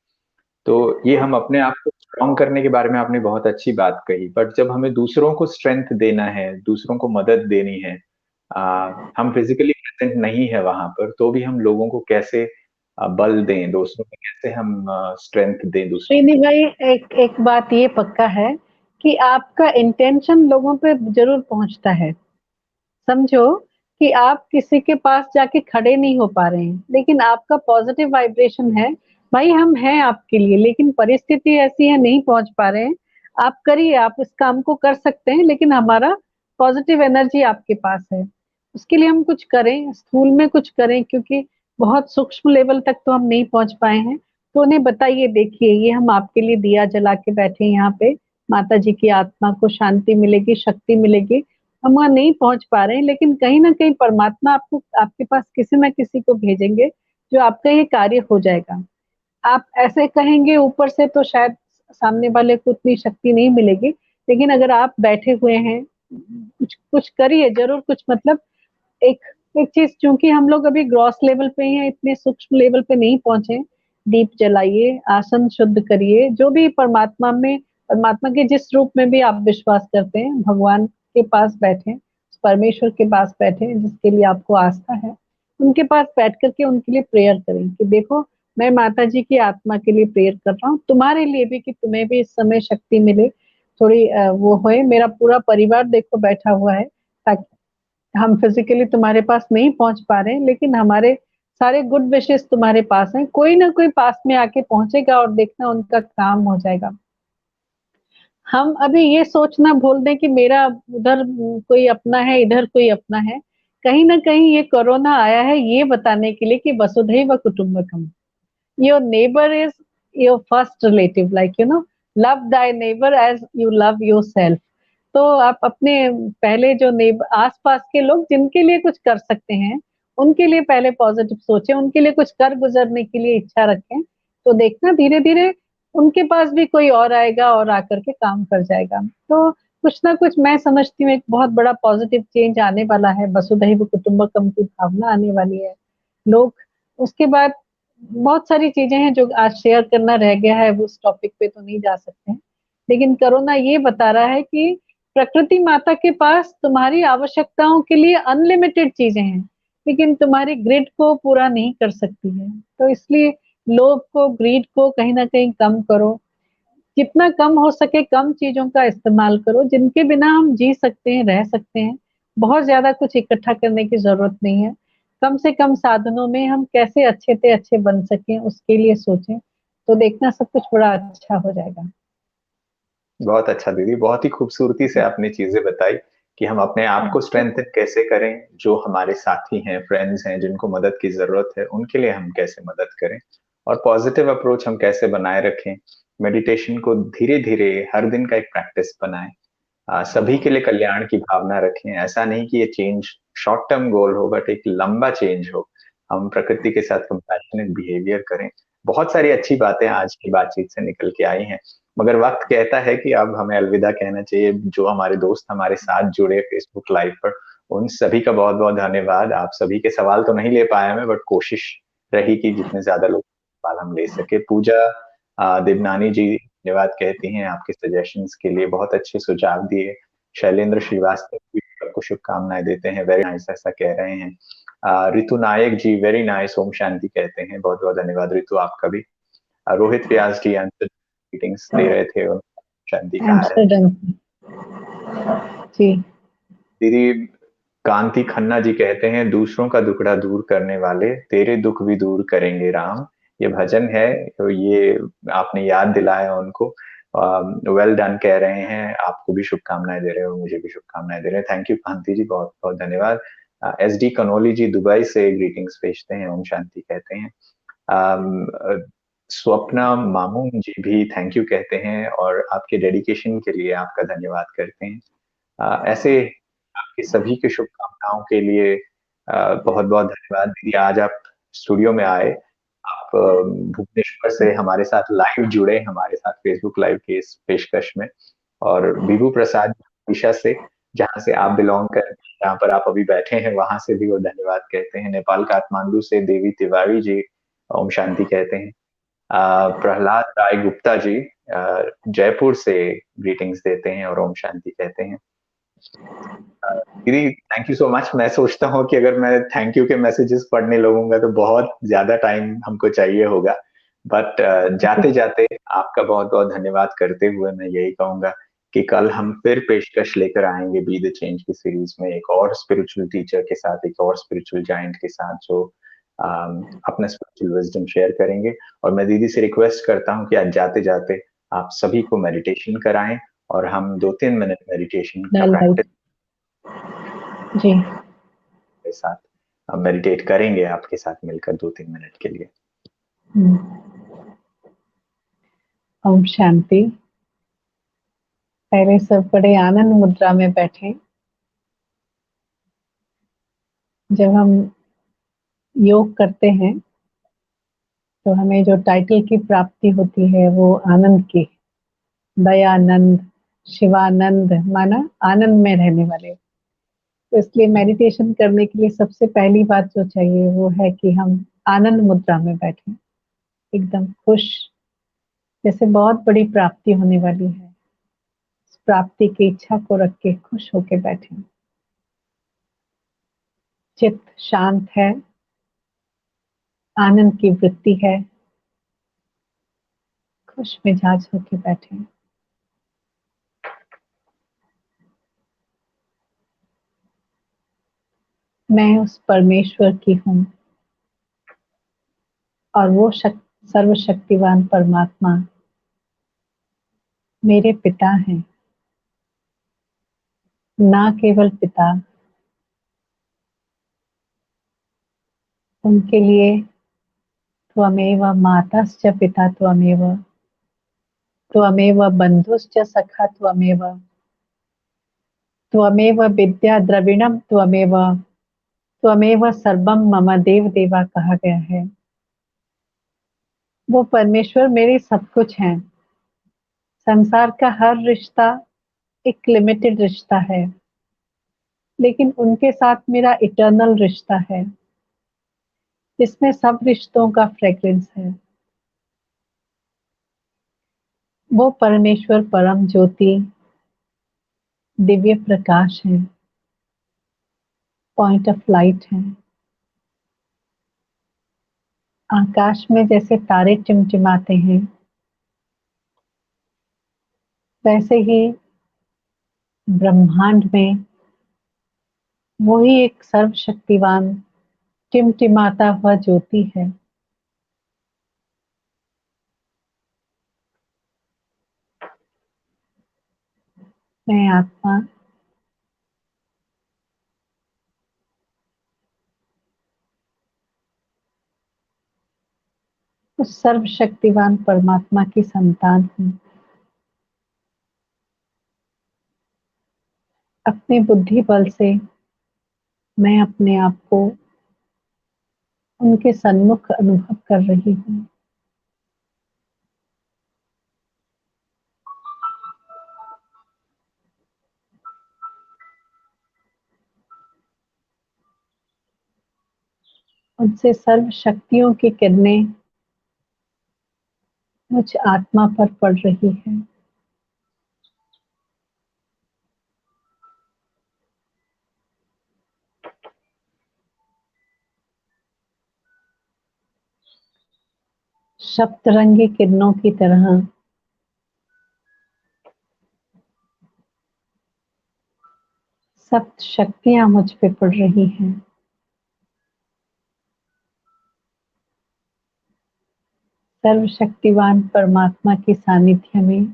तो ये हम अपने आप को स्ट्रॉन्ग करने के बारे में आपने बहुत अच्छी बात कही, बट जब हमें दूसरों को स्ट्रेंथ देना है, दूसरों को मदद देनी है, हम फिजिकली प्रेजेंट नहीं है वहां पर, तो भी हम लोगों को कैसे बल दें, दूसरों को कैसे हम स्ट्रेंथ दें दूसरों श्रीनि को। भाई, एक एक बात ये पक्का है कि आपका इंटेंशन लोगों पे जरूर पहुंचता है। समझो कि आप किसी के पास जाके खड़े नहीं हो पा रहे हैं, लेकिन आपका पॉजिटिव वाइब्रेशन है, भाई हम हैं आपके लिए, लेकिन परिस्थिति ऐसी है नहीं पहुंच पा रहे हैं। आप करिए, आप इस काम को कर सकते हैं, लेकिन हमारा पॉजिटिव एनर्जी आपके पास है, उसके लिए हम कुछ करें, स्थूल में कुछ करें, क्योंकि बहुत सूक्ष्म लेवल तक तो हम नहीं पहुंच पाए हैं। तो उन्हें बताइए, देखिए ये हम आपके लिए दिया जला के बैठे हैं यहाँ पे, माता जी की आत्मा को शांति मिलेगी, शक्ति मिलेगी। हम वहाँ नहीं पहुंच पा रहे हैं, लेकिन कहीं ना कहीं परमात्मा आपको आपके पास किसी ना किसी को भेजेंगे जो आपका ये कार्य हो जाएगा। आप ऐसे कहेंगे ऊपर से तो शायद सामने वाले को उतनी शक्ति नहीं मिलेगी, लेकिन अगर आप बैठे हुए हैं, कुछ कुछ करिए जरूर कुछ। मतलब एक एक चीज, चूंकि हम लोग अभी ग्रॉस लेवल पे ही हैं, इतने सूक्ष्म लेवल पे नहीं पहुंचे। दीप जलाइए, आसन शुद्ध करिए, जो भी परमात्मा में, परमात्मा के जिस रूप में भी आप विश्वास करते हैं, भगवान के पास बैठे, परमेश्वर के पास बैठे जिसके लिए आपको आस्था है, उनके पास बैठ करके उनके लिए प्रेयर करें कि देखो मैं माता जी की आत्मा के लिए प्रेयर कर रहा हूँ, तुम्हारे लिए भी, कि तुम्हें भी इस समय शक्ति मिले, थोड़ी वो होए। मेरा पूरा परिवार देखो बैठा हुआ है, ताकि हम फिजिकली तुम्हारे पास नहीं पहुंच पा रहे हैं, लेकिन हमारे सारे गुड विशेस तुम्हारे पास हैं, कोई ना कोई पास में आके पहुंचेगा और देखना उनका काम हो जाएगा। हम अभी ये सोचना भूल दें कि मेरा उधर कोई अपना है, इधर कोई अपना है। कहीं ना कहीं ये कोरोना आया है ये बताने के लिए कि वसुधैव कुटुंबकम, your neighbour is your first relative, like love thy neighbour as you love yourself. तो आप अपने पहले जो नेबर, आस पास के लोग जिनके लिए कुछ कर सकते हैं, उनके लिए पहले पॉजिटिव सोचें, उनके लिए कुछ कर गुजरने के लिए इच्छा रखें। तो देखना धीरे धीरे उनके पास भी कोई और आएगा और आकर के काम कर जाएगा। तो कुछ ना कुछ मैं समझती हूँ एक बहुत बड़ा पॉजिटिव चेंज आने वाला है, वसुधैव कुटुंबकम की भावना आने वाली है। लोग, उसके बाद बहुत सारी चीजें हैं जो आज शेयर करना रह गया है, वो उस टॉपिक पे तो नहीं जा सकते हैं। लेकिन कोरोना ये बता रहा है कि प्रकृति माता के पास तुम्हारी आवश्यकताओं के लिए अनलिमिटेड चीजें हैं, लेकिन तुम्हारी ग्रिड को पूरा नहीं कर सकती है। तो इसलिए लोभ को, ग्रीड को कहीं ना कहीं कम करो, जितना कम हो सके कम चीजों का इस्तेमाल करो, जिनके बिना हम जी सकते हैं, रह सकते हैं। बहुत ज्यादा कुछ इकट्ठा करने की जरूरत नहीं है, कम से कम साधनों में हम कैसे अच्छे से अच्छे बन सकें उसके लिए सोचें। तो देखना सब कुछ बड़ा अच्छा हो जाएगा। बहुत अच्छा दीदी, बहुत ही खूबसूरती से आपने चीजें बताई कि हम अपने आप को स्ट्रेंथन कैसे करें, जो हमारे साथी हैं, फ्रेंड्स हैं, जिनको मदद की जरूरत है, उनके लिए हम कैसे मदद करें, और पॉजिटिव अप्रोच हम कैसे बनाए रखें। मेडिटेशन को धीरे धीरे हर दिन का एक प्रैक्टिस बनाएं। सभी के लिए कल्याण की भावना रखें। ऐसा नहीं कि ये चेंज शॉर्ट टर्म गोल हो, बट एक लंबा चेंज हो। हम प्रकृति के साथ कंपैशनेट बिहेवियर करें। बहुत सारी अच्छी बातें आज की बातचीत से निकल के आई हैं, मगर वक्त कहता है कि अब हमें अलविदा कहना चाहिए। जो हमारे दोस्त हमारे साथ जुड़े फेसबुक लाइव पर, उन सभी का बहुत बहुत धन्यवाद। आप सभी के सवाल तो नहीं ले पाया मैं, बट कोशिश रही कि जितने ज्यादा लोग सवाल हम ले सके। पूजा देवनानी जी धन्यवाद कहती हैं आपके सजेशंस के लिए, बहुत अच्छे सुझाव दिए। शैलेंद्र श्रीवास्तव भी आपको शुभकामनाएं देते हैं, वेरी नाइस ऐसा कह रहे हैं। रितु नायक जी वेरी नाइस, ओम शांति कहते हैं, बहुत बहुत धन्यवाद रितु आपका भी। रोहित व्यास जी आंसर मीटिंग्स दे रहे थे, शांति कहा है। एम्स्टर्डम जी। दीदी कांति खन्ना जी कहते हैं, दूसरों का दुखड़ा दूर करने वाले तेरे दुख भी दूर करेंगे राम। ये भजन है, तो ये आपने याद दिलाया उनको। वेल डन कह रहे हैं, आपको भी शुभकामनाएं दे रहे हो, मुझे भी शुभकामनाएं दे रहे हैं। थैंक यू कांति जी, बहुत बहुत धन्यवाद। एस डी कनोली जी दुबई से ग्रीटिंग्स भेजते हैं, ओम शांति कहते हैं। स्वप्ना मामून जी भी थैंक यू कहते हैं, और आपके डेडिकेशन के लिए आपका धन्यवाद करते हैं। ऐसे आपके सभी की शुभकामनाओं के लिए बहुत बहुत धन्यवाद दीदी। आज आप स्टूडियो में आए, आप भुवनेश्वर से हमारे साथ लाइव जुड़े, हमारे साथ फेसबुक लाइव के इस पेशकश में। और विभू प्रसाद ओडिशा से, जहाँ से आप बिलोंग कर, जहाँ पर आप अभी बैठे हैं, वहां से भी वो धन्यवाद कहते हैं। नेपाल काठमांडू से देवी तिवारी जी ओम शांति कहते हैं। प्रहलाद राय गुप्ता जी जयपुर से ग्रीटिंग्स देते हैं और ओम शांति कहते हैं। दीदी थैंक यू सो मच। मैं सोचता हूँ कि अगर मैं थैंक यू के मैसेजेस पढ़ने लगूंगा तो बहुत ज्यादा टाइम हमको चाहिए होगा, बट जाते जाते आपका बहुत बहुत धन्यवाद करते हुए मैं यही कहूंगा कि कल हम फिर पेशकश लेकर आएंगे बी द चेंज की सीरीज में, एक और स्पिरिचुअल टीचर के साथ, एक और स्पिरिचुअल जाइंट के साथ, जो अपना स्पिरिचुअल विजडम शेयर करेंगे। और मैं दीदी से रिक्वेस्ट करता हूँ कि आज जाते जाते आप सभी को मेडिटेशन कराएं, और हम 2-3 मिनट मेडिटेशन का प्रैक्टिस जी के साथ मेडिटेट करेंगे आपके साथ मिलकर 2-3 मिनट के लिए। ओम शांति। पहले सब बड़े आनंद मुद्रा में बैठे। जब हम योग करते हैं तो हमें जो टाइटल की प्राप्ति होती है वो आनंद की, दयानंद, शिवानंद, माना आनंद में रहने वाले। तो इसलिए मेडिटेशन करने के लिए सबसे पहली बात जो चाहिए वो है कि हम आनंद मुद्रा में बैठें, एकदम खुश, जैसे बहुत बड़ी प्राप्ति होने वाली है। इस प्राप्ति की इच्छा को रख के खुश होके बैठें। चित्त शांत है, आनंद की वृत्ति है, खुश मिजाज होके बैठें। मैं उस परमेश्वर की हूँ और वो सर्वशक्तिवान परमात्मा मेरे पिता हैं। ना केवल पिता, उनके लिए त्वमेव माताश्च पिता त्वमेव, त्वमेव बंधुश्च सखा त्वमेव, त्वमेव विद्या द्रविणम त्वमेव, त्वमेव सर्वम मम देव देवा कहा गया है। वो परमेश्वर मेरे सब कुछ हैं। संसार का हर रिश्ता एक लिमिटेड रिश्ता है, लेकिन उनके साथ मेरा इटर्नल रिश्ता है, जिसमें सब रिश्तों का फ्रेग्रेंस है। वो परमेश्वर परम ज्योति दिव्य प्रकाश है, पॉइंट ऑफ लाइट है। आकाश में जैसे तारे टिमटिमाते हैं, वैसे ही ब्रह्मांड में वही एक सर्वशक्तिवान टिमटिमाता हुआ ज्योति है। मैं आत्मा उस सर्वशक्तिवान परमात्मा की संतान हूँ। अपने बुद्धि बल से मैं अपने आप को उनके सन्मुख अनुभव कर रही हूँ। उनसे सर्व शक्तियों की किरणें मुझ आत्मा पर पड़ रही है। सप्तरंगी किरणों की तरह सप्त शक्तियां मुझ पे पड़ रही हैं। सर्वशक्तिवान परमात्मा के सानिध्य में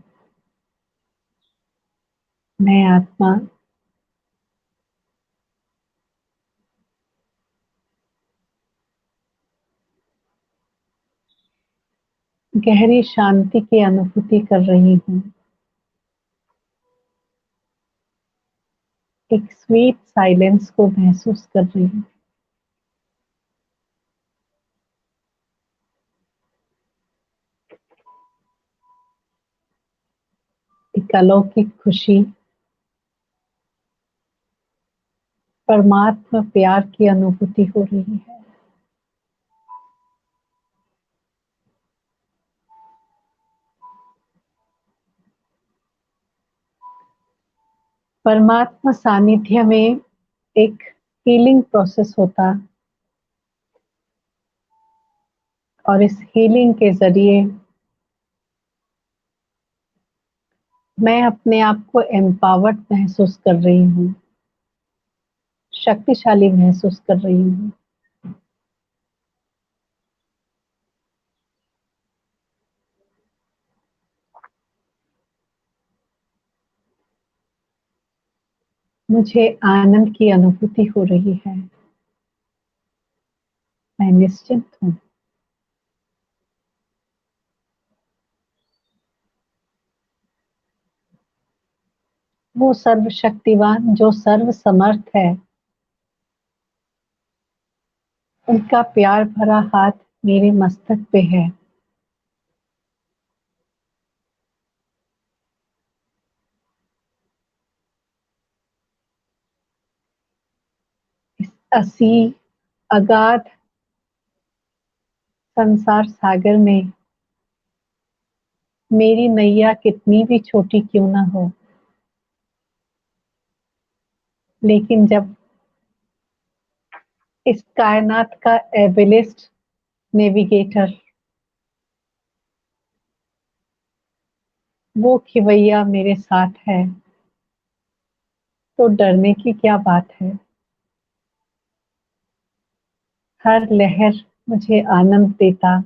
मैं आत्मा गहरी शांति की अनुभूति कर रही हूँ। एक स्वीट साइलेंस को महसूस कर रही हूँ। एक अलौकिक खुशी, परमात्मा प्यार की अनुभूति हो रही है। परमात्मा सानिध्य में एक हीलिंग प्रोसेस होता और इस हीलिंग के जरिए मैं अपने आप को एम्पावर्ड महसूस कर रही हूँ, शक्तिशाली महसूस कर रही हूँ। मुझे आनंद की अनुभूति हो रही है। मैं निश्चिंत हूँ। वो सर्वशक्तिवान जो सर्व समर्थ है, उनका प्यार भरा हाथ मेरे मस्तक पे है। इस असीम अगाध संसार सागर में मेरी नैया कितनी भी छोटी क्यों ना हो, लेकिन जब इस कायनात का एबलिस्ट नेविगेटर वो खिवैया मेरे साथ है, तो डरने की क्या बात है। हर लहर मुझे आनंद देता,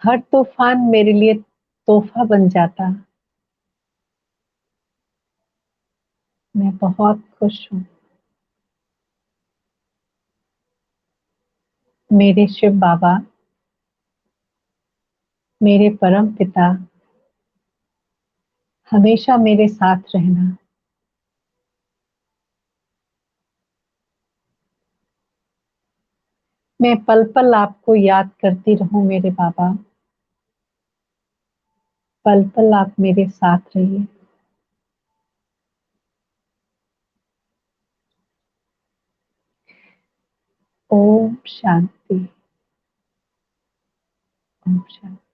हर तूफान मेरे लिए तोहफा बन जाता। मैं बहुत खुश हूँ। मेरे शिव बाबा, मेरे परम पिता, हमेशा मेरे साथ रहना। मैं पल पल आपको याद करती रहूं मेरे बाबा। पल पल आप मेरे साथ रहिए। ओम शांति। ओम शांति।